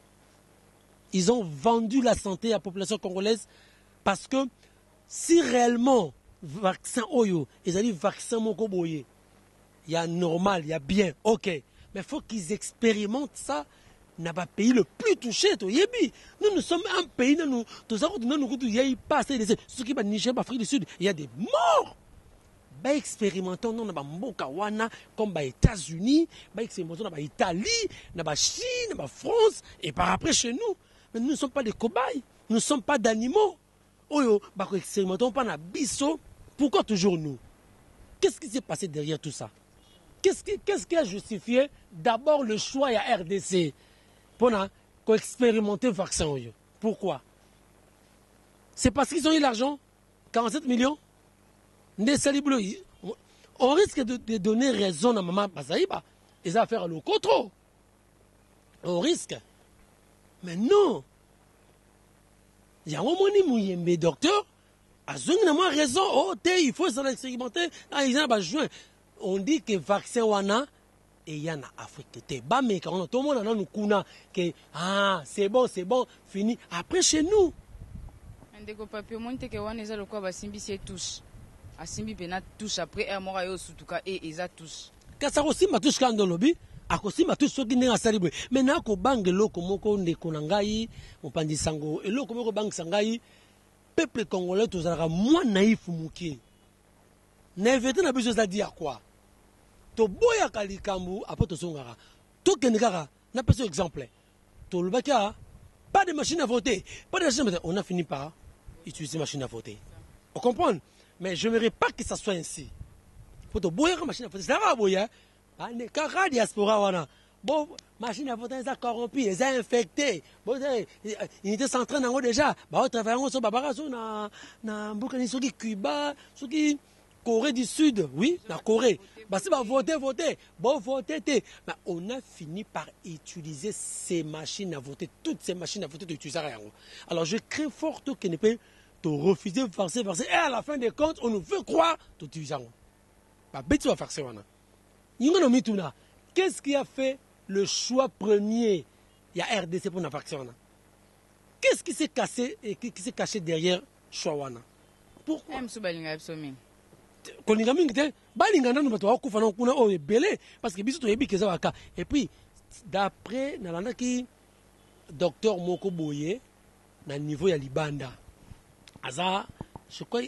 Ils ont vendu la santé à la population congolaise parce que si réellement vaccin Oyo, ils ont dit vaccin Mokoboye, il y a normal, il y a bien, ok, mais il faut qu'ils expérimentent ça. N'a pas pays le plus touché to yebi nous sommes un pays nous il y a passé ce qui va Niger Afrique du Sud il y a des morts ba expérimentons non ba mboka wana comme ba États-Unis ba expérimentons ba Italie na ba Chine na ba France et par après chez nous mais nous ne sommes pas des cobayes nous ne sommes pas d'animaux oyo ba expérimentons pas na biso pourquoi toujours nous qu'est-ce qui s'est passé derrière tout ça qu'est-ce qui a justifié d'abord le choix à RDC pour expérimenter le vaccin. Pourquoi? C'est parce qu'ils ont eu l'argent, 47 millions. On risque de donner raison à Maman Bazaïba. Et ça va faire le contrôle. On risque. Mais non. Il y a un moment où docteur a raison. Oh, il faut s'expérimenter. On dit que le vaccin wana et il y en a Afrique. Mais quand tout le monde a nous kuna que c'est bon, fini. Après chez nous. Ndeko papier monte que wana eza lokwa basimbi sie touche. Asimbi pena touche après un mois yo sutuka et eza touche. Kasa ko simba touche quand lobby, akosimba touche soki ndinga salibwe. Mais na ko bange loko moko ndeko na ngai, opandi sango et loko moko bange sangai, peuple congolais tozalaka moins naïf muki. Na vete na biso za dire quoi? To boya kalikambu après to songara to kenekara na pas exemple to lubaka pas de machine à voter pas de machine à voter on a fini par utiliser machine à voter on comprend mais je n'aimerais pas que ça soit ainsi pour to boya machine à voter ça va boya ane kaka diaspora wana bon machine à voter ça corrompu ça infecté bon il était centré nango déjà ba travailler sur babara sur na mbuka ni soki Cuba soki Corée du Sud, oui, la Corée. Bah, si, bah, voter. Bon, voter, mais on a fini par utiliser ces machines à voter, toutes ces machines à voter, d'utiliser rien. Alors, je crains fort que ne peut te refuser, forcer. Et à la fin des comptes, on nous veut croire, tu utilises rien. Bah, tu vas faire ça, qu'est-ce qui a fait le choix premier? Il y a RDC pour la faction. Qu'est-ce qui s'est cassé et qui s'est caché derrière Chouawana? Pourquoi? Parce que et puis d'après nalandaki docteur Moko Boye na niveau ya Libanda aza je crois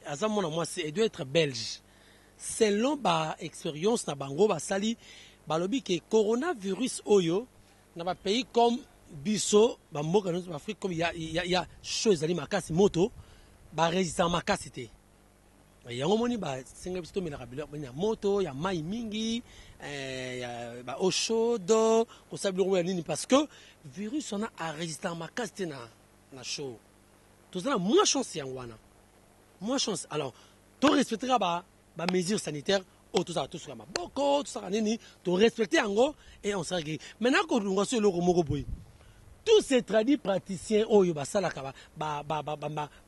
aza mona moi il doit être belge selon ba expérience na bango basali balobi que coronavirus oyo na ba pays comme biso ba mboka na Afrique comme il y a chose ali makasi moto ba résistant makasi te yango moni ba senga biso mela kabila ya moto ya mai mingi ya ba eau chaude ko sabilo ya nini parce que virus on a résistant makasi te na chaud tout ça moins chance ya wana moins chance alors to respectera ba mesures sanitaires tout ça tout ça maboko tout ça nini to respecter yango et on sera guéri maintenant ko lunga so eloko moko boy tous ces tradis praticiens oyo basalaka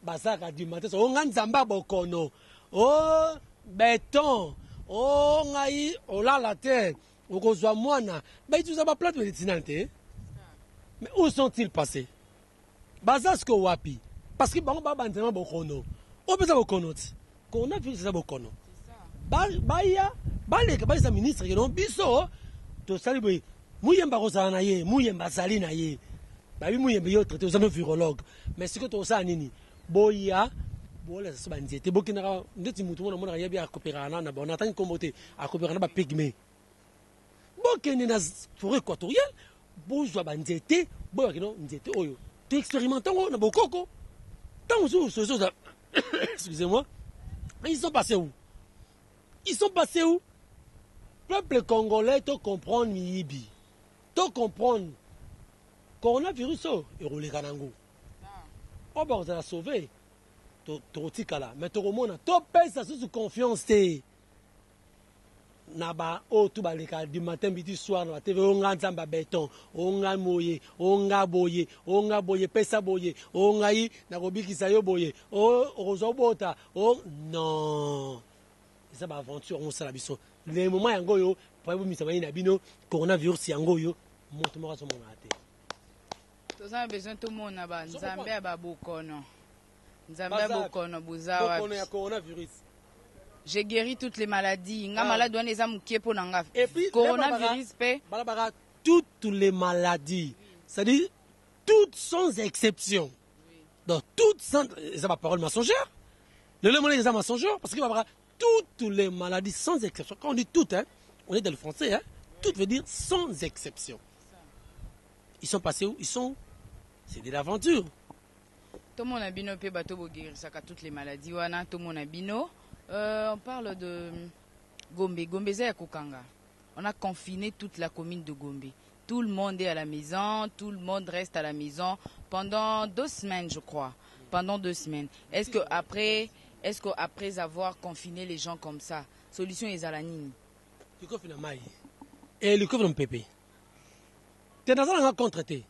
basalaka du matin so nga nzamba bokono oh béton oh ngai olala te okozwa mwana baituza baplate médicinale te mais où sont-ils passés bazasko wapi parce que bango babanzema bokono opesa bokono ti coronavirus eza bokono baya baleka balisa ministre ke non biso tosali boye muyemba kozala na ye muyemba azali na ye babi muyemba yo traité oza no virologue mais sikoyo tokosala nini boya bolesa so banzete bokendaka ndeti mutu mona monaka yebi akopérana na bona atangi nkombo te akopérana bapigme bokende na forêt équatoriale bozwa banzete boyaki no nzete oyo toexpérimente yango na bokoko ntango mosusu excusez-moi ils sont passés où peuple congolais to comprendre miyibi to comprendre coronavirus eroleka nango o bakozala sauve tokotikala mais tokomona topesa susu confiance te na ba oyo tu baleka du matin midi soir na batv onga nzambe beton onga moye onga boye pesa boye ongai nakobikisa yo boye okozwa obota non eza baaventure osala biso le moment yango oyo po ebomisa bayini na bino coronavirus yango oyo moto moko azomona te tozana besoin tomona banzambe ya babokono nzambe ya bokono buza wapi ya coronavirus. J'ai guéri toutes les maladies. Nga malade wana eza mukie po na nga. Coronavirus pe balabara toutes les maladies. C'est-à-dire toutes sans exception. Donc toutes sans ça ma parole mensongère. Le mot est mensongère parce que balabara toutes les maladies sans exception. Quand on dit toutes hein, on est dans le français hein, toutes veut dire sans exception. Ils sont passés où? C'est de l'aventure. Tout le monde a bino pe bato bo guérir ça toutes les maladies wana tout le monde a bino. On parle de Gombe. Gombe ya Kokanga. On a confiné toute la commune de Gombe. Tout le monde est à la maison, tout le monde reste à la maison pendant 2 semaines, je crois. Pendant 2 semaines. Est-ce que après avoir confiné les gens comme ça, solution est à la nini? Le confinement mai. Et le confinement pépé. Tu es dans un contre té.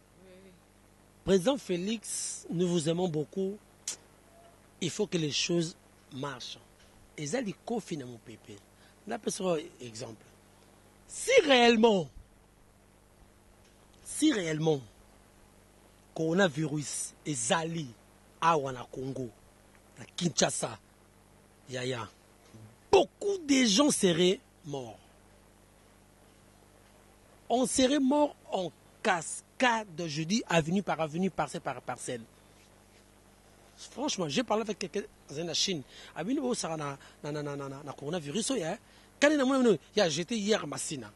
Président Félix, nous vous aimons beaucoup. Il faut que les choses marchent. Et ça, les confinements pépé. Là, un exemple. Si réellement, coronavirus est zali à Wana Congo, à Kinshasa, Yaya, beaucoup de gens seraient morts. On serait morts en cascade, je dis, avenue par avenue, parcelle par parcelle. Franchement, j'ai parlé avec quelqu'un dans la Chine. Abini bo sara na coronavirus ya. Quand j'étais hier à Massina.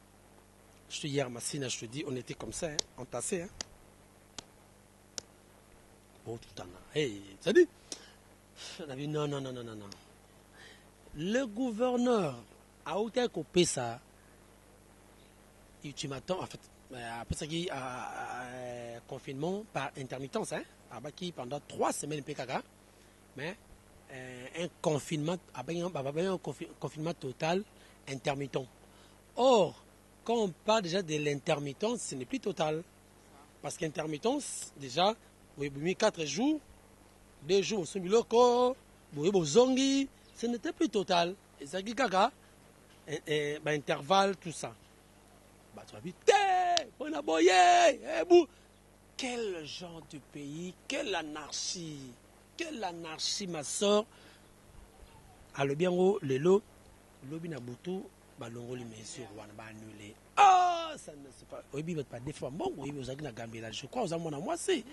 J'étais hier à Massina, je te dis, on était comme ça, hein, entassés. Hein. Bon, tout le temps. Hey, ça dit? On a dit non. Le gouverneur a été coupé ça. Ultimatum, en fait, après ça qui confinement par intermittence, hein, pendant 3 semaines PKK, mais un confinement, confinement total intermittent. Or, quand on parle déjà de l'intermittence, ce n'est plus total. Parce qu'intermittence, déjà, vous avez mis 4 jours, 2 jours au Sumiloko, vous avez zongi, ce n'était plus total. Et ça, intervalle, tout ça. Quel genre de pays, quelle anarchie, ma soeur. Alors bien, le lot, Lobinabutu, balongo les mesures, on va annuler. Ah, ça ne se pas. Oui, il pas défendre. Bon, oui, vous avez gagné là. Je crois aux amants à moi, c'est.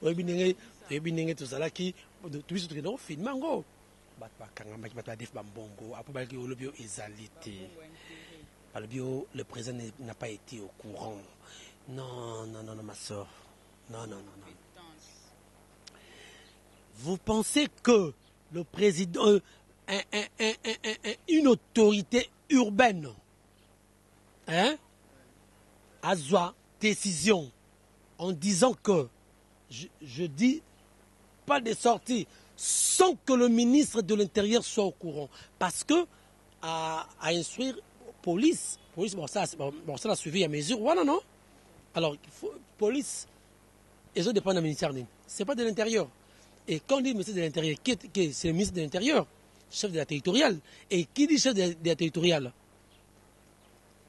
Oui, bien, tout ça là qui, tout ce qui est dans le film, mango. Bat pas quand même, bat pas défendre bongo. Après, il y a le bio exalité. Le président n'a pas été au courant. Non, ma soeur. Non. Vous pensez que le président, une autorité urbaine, a soit décision en disant que, je dis, pas de sortie, sans que le ministre de l'Intérieur soit au courant. Parce que, à instruire police, bon, ça a suivi à mesure, voilà, non? Alors, police, ils ont dépend du ministère, ce n'est pas de l'Intérieur. Et quand on dit ministre de l'Intérieur, c'est le ministre de l'Intérieur, chef de la territoriale. Et qui dit chef de la territoriale?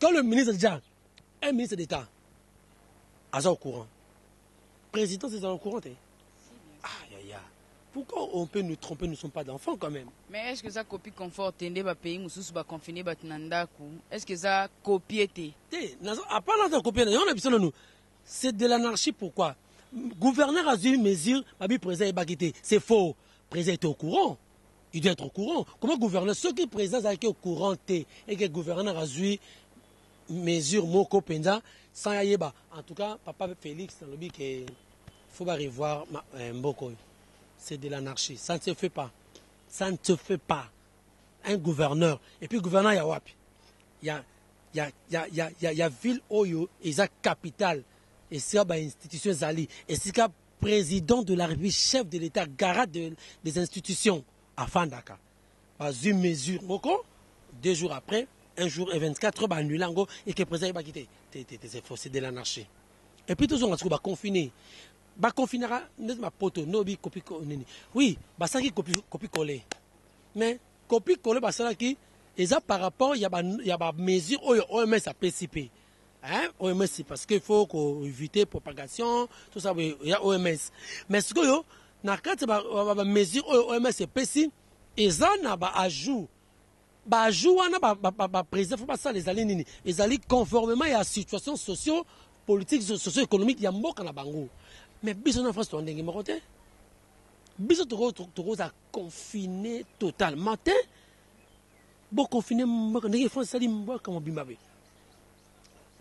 Quand le ministre dit un ministre d'État, il est au courant. Le président, c'est au courant. Aïe. Pourquoi on peut nous tromper? Nous ne sommes pas d'enfants quand même. Mais est-ce que ça copie confort tende ba pays mususu ba confiner ba tunandaku? Est-ce que ça copie été? À part la copie, c'est de l'anarchie. Pourquoi? Le gouverneur a eu une mesure, le président est baguetté. C'est faux. Le président est au courant. Il doit être au courant. Comment le gouverneur, ceux qui président sont au courant et que le gouverneur a eu une mesure, moko penza, sans yeba. En tout cas, papa Félix, dans le but qu'il faut revoir Mboko. C'est de l'anarchie. Ça ne se fait pas. Ça ne se fait pas. Un gouverneur. Et puis le gouverneur, il y a Wapi. Il y a ville Oyo, et la capitale. Et c'est une institution Zali. Et c'est le président de la République, chef de l'État, garant des institutions à Fandaka. Pas une mesure, Moko, 2 jours après, 1 jour et 24 heures, annulango, et que le président va quitter. C'est de l'anarchie. Et puis, tout le monde va confiner. Ba confinera ma poto nobi copie oui ça qui copie coller mais copie coller ça qui et ça par rapport il y a mesure OMS a PCP OMS parce qu'il faut éviter propagation tout ça il y a OMS mais ce que yo na kati ba mesure OMS PCP et ça na ba ajout wana ba président faut pas ça les alliés nini les alliés conformément à la situation socio-politique socio-économique ya mboka na bango. Mais biso na France tondenge moko te. Biso toko za confiné total. Matin, bon confiné moko ndenge France sali mboka mobimbabe.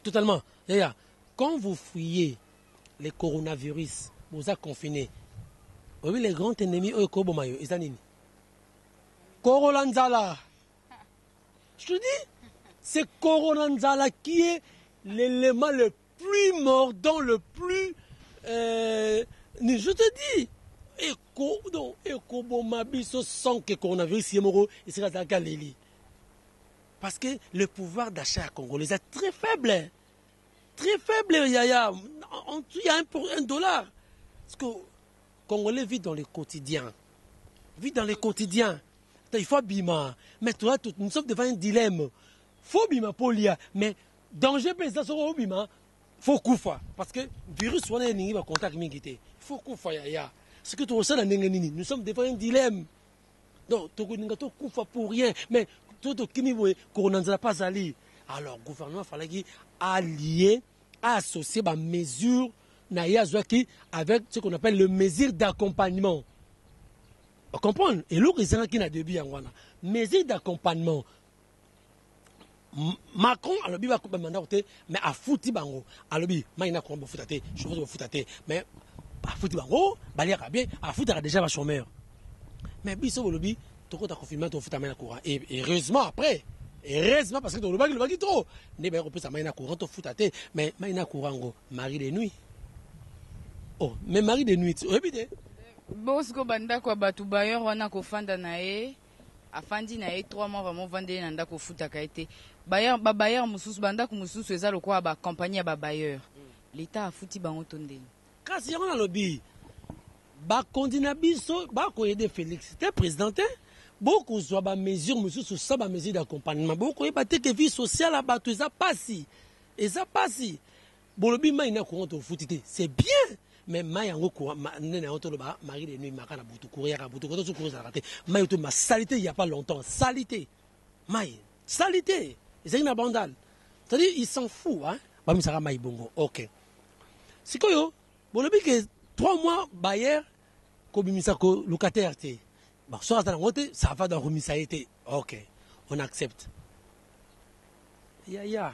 Totalement. D'ailleurs, quand vous fuyez les coronavirus, vous êtes confiné. Oui, les grands ennemis eux kobomayo, ils anini. Coronanzala. Je te dis, c'est Coronanzala qui est l'élément le plus mordant, le plus je te dis, sans que le coronavirus il sera dans Galilée. Parce que le pouvoir d'achat congolais est très faible. Très faible, il y a $1. Parce que les Congolais vivent dans le quotidien. Il faut bima. Mais toi, nous sommes devant un dilemme. Il faut bima pour l'IA. Mais danger, ça sera bima. Faut koufa parce que virus on est ningi ba contact mingité faut koufa ya ce que tu ressens dans nini nous sommes devant un dilemme donc to ninga to koufa pour rien mais tout kimi boye coronanza pas ali alors le gouvernement fallait qu'il allier associer ba mesure na ya zwaki avec ce qu'on appelle le mesure d'accompagnement on comprend et l'autre ils qui na début ngwana mesure d'accompagnement. Macron alobi ba coupe mandat mais a fouti bango alobi maina ko futate chauffeur futate mais a fouti bango baliaka bien a fouti déjà ba chômeur mais biso bolobi toko ta confinement to futa maina courant et heureusement après parce que le bagi trop ne ba ko pesa maina courant to futate mais maina courant go mari de nuit oh mais mari de nuit répétez Bosco banda kwa batu bayor wana kofanda na ye afandi na ye 3 mois vraiment vendre na ndako futa kaite bayor ba bayor mususu banda ku mususu eza lokwa ba compagnie ya ba bayor l'état afuti bango tondeli kasi yango na lobi ba kondina biso ba ko aider Félix te président te beaucoup zo ba mesure mususu sa ba mesure d'accompagnement beaucoup e batte que vie sociale a batu eza pasi bolobi mai na ko to futi te c'est bien. Mais mai yango ko nene auto ba mari de nuit makana butu courir à butu ko to courir à rater mai to ma salité il y a pas longtemps salité mai salité c'est une abandonne c'est-à-dire il s'en fout hein ba mi saka mai bongo OK sikoyo bolobi que 3 mois bailleur ko bimisa ko locataire te ba so ata ngote ça va dans remisa été OK on accepte ya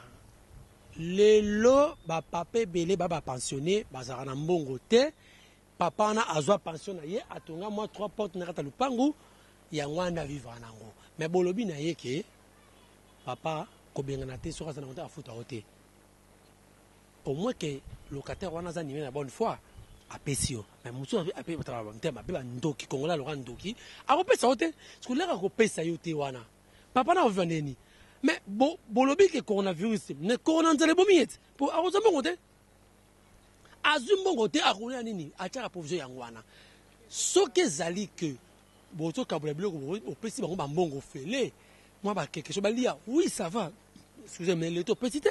lelo ba papa belé ba pensionné bazara na mbongo te papa na azwa pension na ye atonga moi 3 portes na kata lupangu ya ngwana vivre nango mais bolobi na ye ke papa ko benga na te so kasa na monta afuta hote au moins que locataire wana za nimé na bonne foi apesio mais musu ape bataba ntema pe ba ndoki kongola loka ndoki akopesa hote skuleka ko pesa yote wana papa na ovendeni. Mais bolobi que coronavirus ne coronavirus bomiet pour arozambongo te azumbongo te akuna nini acha provision yangwana soke zali que boto kabula biloko opesi bango bambongo fele moi ba quelque chose balia oui ça va excusez mais l'état petite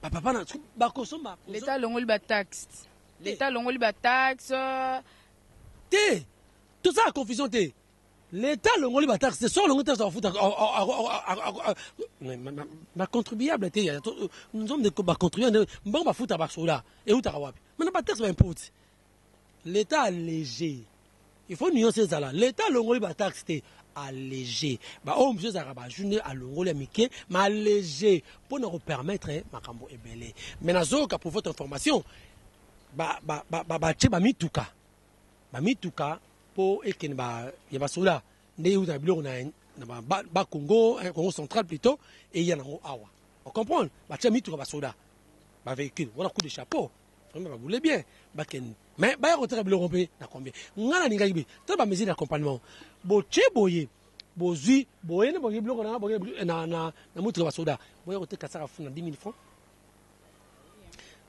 papa na ba kosomba l'état longoli ba taxe te tout ça confusion te l'État le ngoli ba taxe c'est sur le ngota ça fout ma contribuable nous sommes des contribuables bon ba fout ba sola et où ta wapi mais pas taxe ba impôt l'État allégé il faut nuancer ça là l'État le ngoli ba taxe c'est allégé ba o monsieur ça ba journée à l'ongoli mike mais allégé pour nous permettre makambo ebele mais nazo ka pour votre information ba mituka pour ekene ba ya basola ndé ou na biloko na ba Congo central plutôt et il y a nango awa on comprend ba tcha mitu ba soda ba véhicule on a coup de chapeau vraiment ba voulez bien ba ken mais ba ya ko tra biloko pe na combien ngana ninga yibi to ba mesure d'accompagnement bo tche boye bo zui boye ne bo biloko na mutu ba soda boye ko te kasaka funa 10 000 francs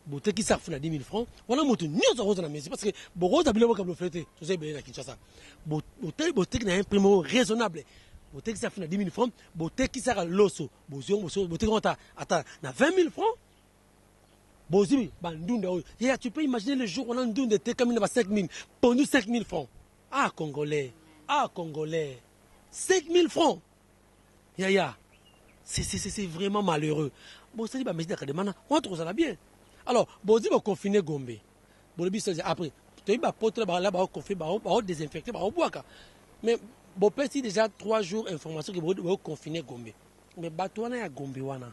bote qui ça funa 10 000 francs wana moto nyonso roza na mesi parce que boroza biloko kablo fete to sai be na Kinshasa bote qui na un prix raisonnable bote qui ça funa 10 000 francs bote qui ça loso bote konta ata na 20 000 francs bozibi bandunda oyo ya tu peux imaginer le jour on a ndunda te comme na 5 000 pour nous 5 000 francs congolais 5 000 francs ya c'est vraiment malheureux bon ça dit ba mesi na kademana on trouve ça bien. Alors, bozi va confiner Gombe. Bolobi se après, tu vas potre là bas confiner bas désinfecter bas boaka. Mais bon petit déjà 3 jours information que va confiner Gombe. Mais batouana ya Gombe wana.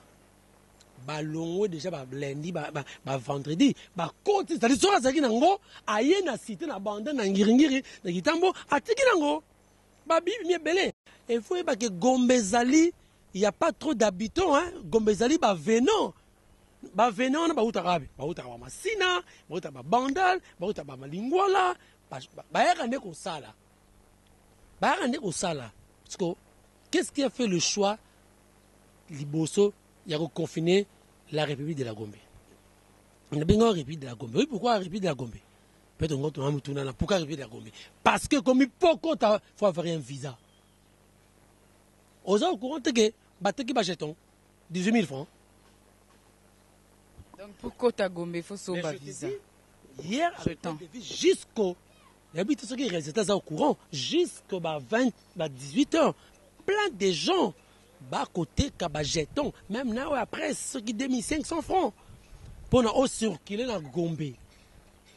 Ba longo déjà ba lundi ba vendredi ba côté c'est-à-dire so azaki nango aye na cité na bande na ngiringiri na kitambo atiki nango. Ba bibi mi belé. Il faut pas que Gombe zali, il y a pas trop d'habitants hein. Gombe zali ba venon. Ba venon na ba utarabe ba masina ba utaba bandal ba utaba malingwala ba yakande ko sala parce que qu'est-ce qui a fait le choix liboso ya ko confiner la République de la Gombe on a bien République de la Gombe oui pourquoi République de la Gombe peut-être on va tourner là pourquoi République de la Gombe parce que comme il faut avoir un visa aux gens au courant que bateki ba jeton 18 000 francs. Donc pour Kota Gombe, il faut sauver le visa. Hier, jusqu'au. D'habitude, ceux qui restent au courant, jusqu'à 18 heures, plein de gens, bas côté Kabajeton, même là après, ceux qui donnent 500 francs. Pour nous circuler dans Gombe,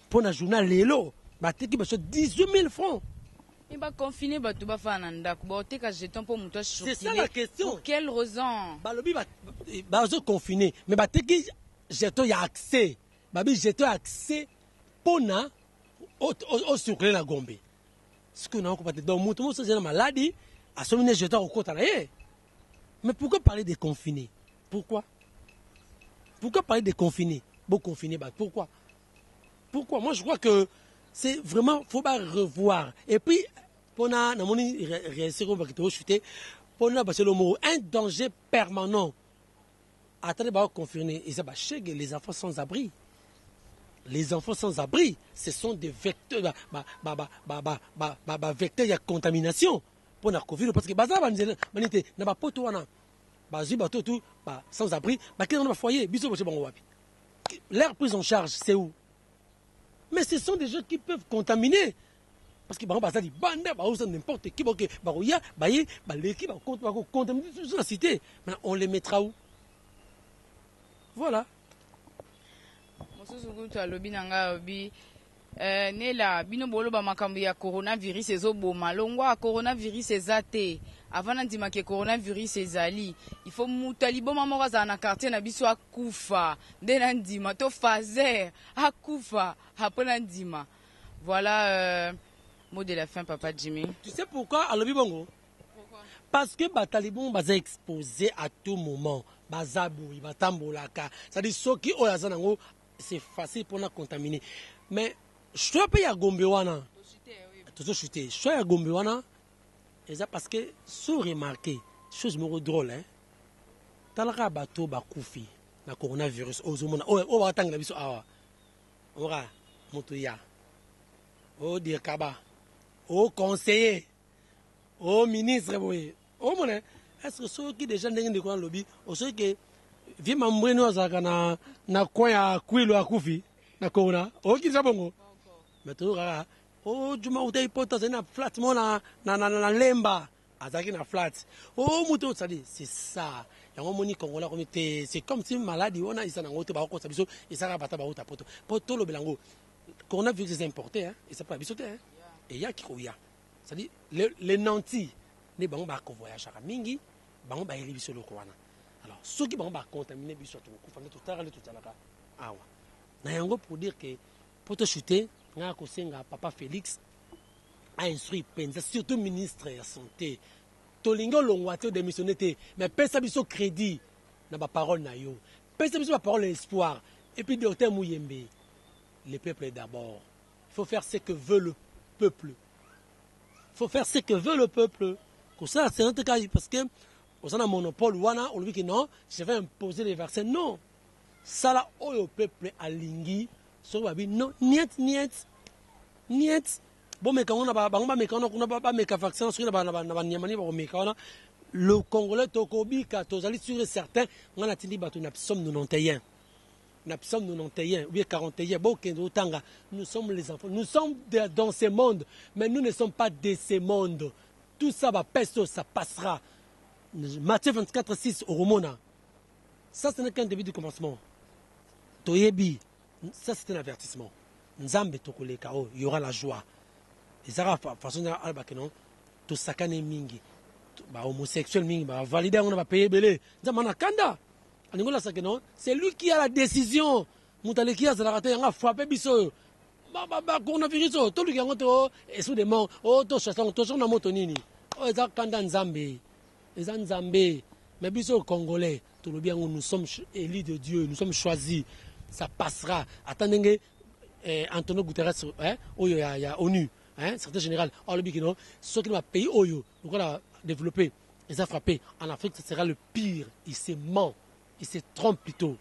pour nous journal Lélo, qui va 18 000 francs. Il va confiner, il va faire un jeton pour nous circuler. C'est ça la question. Pour quelle raison? Il va confiner, mais qui jeton y a accès babi jeton accès pona au circuler na Gombe ce que n'a pas donc mutu so na maladie a somine jeton au kota na ye mais pourquoi parler de confinés pourquoi parler de confinés bon confiné bah pourquoi moi je crois que c'est vraiment, faut pas revoir. Et puis, pour réussir à chuter, pour un danger permanent. Attendez, confirmer, les enfants sans abri. Les enfants sans abri, ce sont des vecteurs, vecteurs de contamination pour la Covid. Parce que sans abri, foyer, leur prise en charge, c'est où? Mais ce sont des gens qui peuvent contaminer. Parce que n'importe qui, contaminer toute la cité. Maintenant, on les mettra où? Voilà. Nela bino bolo ba makambo ya coronavirus ezoboma longwa coronavirus ezate avant ndima ke coronavirus ezali il faut mutali boma moko za na quartier na biso akufa ndena ndima to fazer akufa hapona ndima. Voilà mot de la fin, papa Jimmy. Tu sais pourquoi alobi bongo? Pourquoi? Parce que les talibans sont exposés à tout moment. Bazaboui, batambolaka. C'est-à-dire ceux qui ont la c'est facile pour nous contaminer. Mais je suis pas à Gombewana. Tout chuté. Je suis à Gombewana. Et ça parce que sans remarquer, chose drôle, hein. Talaka bateau bakoufi, na coronavirus. Oh, attends la biso awa. Ora, motoya. Oh, dire kaba. Oh, conseiller. Oh, ministre, oui. Oh, mon est-ce que ceux qui déjà n'ont pas de lobby, ou ceux qui viennent m'embrouiller na coin à Kouilo à Koufi, na Corona, oh, qui s'abongo. Mais tout rara. Oh, du moins, tu as na flat, na lemba. Azaki na flat. Oh, mouton, ça dit, c'est ça. Il y a un moni congolais comme c'est comme si maladie, on a ici dans l'autre barreau, ça biso, et ça va pas poto. Poto le belango. Coronavirus est importé, hein, et ça pas bisoté, hein. Et il y a qui kouya. C'est-à-dire, les nantis, les bangs ba voyage à mingi, bangs ba elibi sur le kouana. Alors, ceux qui bangs ba contaminer biso tout, koufane tout tard, tout alaka. Ah ouais. Na yango pour dire que, pour te chuter, nga kosenga papa Félix a instruit penza, surtout ministre de la santé. Tolingo longwate démissionné te, mais pensa biso crédit na ba parole na yo. Pensa biso ba parole l'espoir. Et puis docteur Mouyembe, le peuple d'abord. Il faut faire ce que veut le peuple. Il faut faire ce que veut le peuple. Comme ça, c'est notre cas, parce que on a un monopole, on lui dit que non, je vais imposer les vaccins. Non. Ça là, le peuple a lingui, non, niet. Bon, mais quand on a pas vaccin, le Congolais, Tokobika, Tozali sûr et certain, on a dit que nous sommes 91. Nous sommes 91, ou 41, nous sommes les enfants. Nous sommes dans ce monde, mais nous ne sommes pas de ce monde. Tout ça va passer, ça passera. Matthieu 24, 6, au Romona. Ça, ce n'est qu'un début du commencement. Toyebi, ça c'est un avertissement. Nzambe tokoleka, il y aura la joie. Et ça va façon de non, tout sakane mingi, homosexuel mingi, valider on va payer belé. Nzamana kanda. C'est lui qui a la décision. Moutaleki a frappé biso. Coronavirus, tout le monde est sous des morts. Oh, tout ça, tout na moto nini. Oh, ça kanda nzambe. Les nzambe. Mais biso congolais, tout le bien nous sommes élus de Dieu, nous sommes choisis. Ça passera. Attendez, Antonio Guterres, il y a ONU, secrétaire général, ceux qui ont payé Oyo, nous allons développer, ils ont frappé. En Afrique, ce sera le pire. Il se ment. Il se trompe plutôt.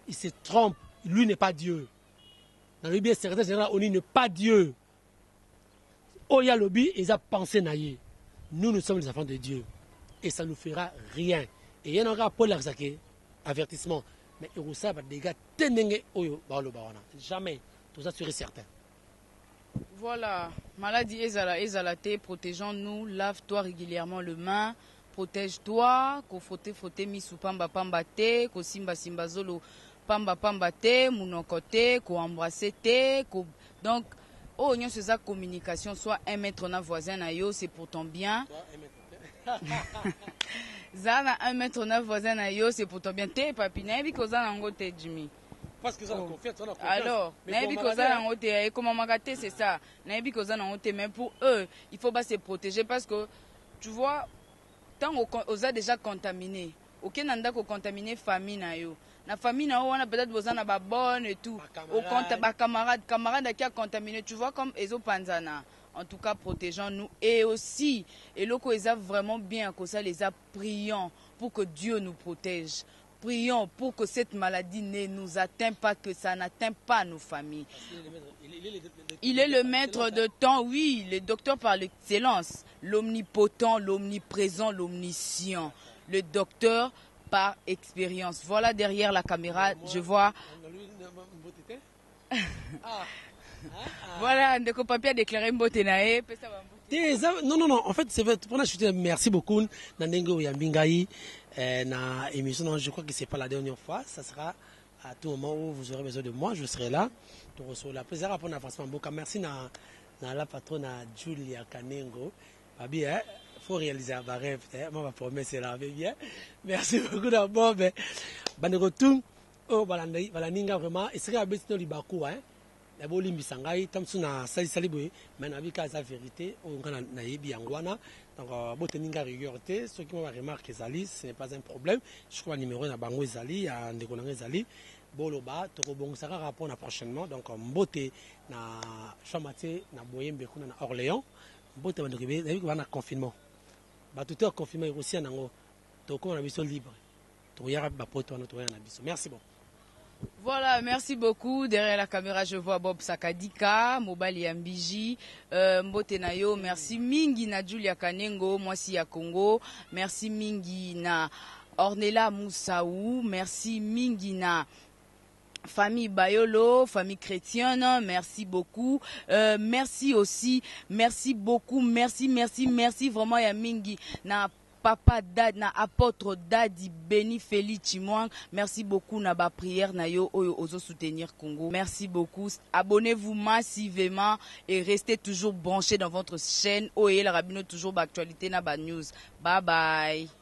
Il se trompe. Lui n'est pas Dieu. Dans le bien, secrétaire général, ONU n'est pas Dieu. Oya Lobby, ils ont pensé naïe. Nous sommes les enfants de Dieu. Et ça ne nous fera rien. Et il y en aura Paul Larzake, avertissement. Mais il y a des gars tenenge Oyo Baolo. Jamais. Tout ça serait certain. Voilà. Maladie ezalate, protégeons-nous. Lave-toi régulièrement les mains. Protège-toi, ko frotter misu pamba te, ko simba zolo pamba te, munoko te, ko embrasser te, donc oh nyon c'est ça communication, soit un mètre na voisin na yo, c'est pour ton bien. Zana un mètre na voisin na yo, c'est pour ton bien. Te papi na bi ko zana ngo te Jimmy. Parce que ça la confiance, on a confiance. Alors, na bi ko zana ngo te comment magate c'est ça. Na bi ko zana ngo te, mais pour eux, il faut pas se protéger parce que tu vois tant on a déjà contaminé, aucun nanda ko contaminer famille na yo. na famille na on a peut-être besoin na ba bonne et tout au compte ba camarade qui a contaminé, tu vois comme ezo panzana. En tout cas, protégeons-nous. Et aussi, et loko eza vraiment bien que ça les a prions pour que Dieu nous protège. Prions pour que cette maladie ne nous atteigne pas, que ça n'atteint pas nos familles. Il est le maître de temps, oui, le docteur par l'excellence, l'omnipotent, l'omniprésent, l'omniscient, le docteur par expérience. Voilà derrière la caméra, je vois... Voilà, ndeko papier a déclaré Mbotenae. Non, en fait, c'est vrai, merci beaucoup. Nandengo Yambingaï, na émission, je crois que c'est pas la dernière fois, ça sera à tout moment où vous aurez besoin de moi, je serai là. Pour recevoir la plaisir à prendre avancement. Merci na la patronne Julia Kanengo. Babi, faut réaliser un rêve, moi, ma promesse c'est là, bien. Merci beaucoup d'abord, mais, Banerotum, oh, Balaninga vraiment, et c'est à Bessino Libakou, hein. La bolimbi sangai tamsuna sali boye mais na bika za vérité on na yebi yangwana donc boteninga rigueur te ceux qui m'ont remarqué zali ce n'est pas un problème je crois numéro na bango zali ya ndeko na zali boloba to bongisa rapport na prochainement donc mbote na chamate na boyembe kuna na Orléans mbote bandeko be na na confinement ba tout est confinement aussi nango to ko na biso libre to yara ba poto na to na biso merci beaucoup. Voilà, merci beaucoup. Derrière la caméra, je vois Bob Sakadika, Mobali Ambiji, Mbotenayo. Merci mingi na Julia Kanengo, Mwasi ya Congo. Merci mingi na Ornella Moussaou. Merci mingi na famille Bayolo, famille chrétienne, merci beaucoup. Merci aussi, merci beaucoup, merci vraiment ya mingi na Papa Dad, na apôtre Dadi Béni Félix Chimwang. Merci beaucoup na ba prière na yo oyo ozo soutenir Congo. Merci beaucoup. Abonnez-vous massivement et restez toujours branchés dans votre chaîne. Oye la Rabino toujours ba actualité na ba news. Bye bye.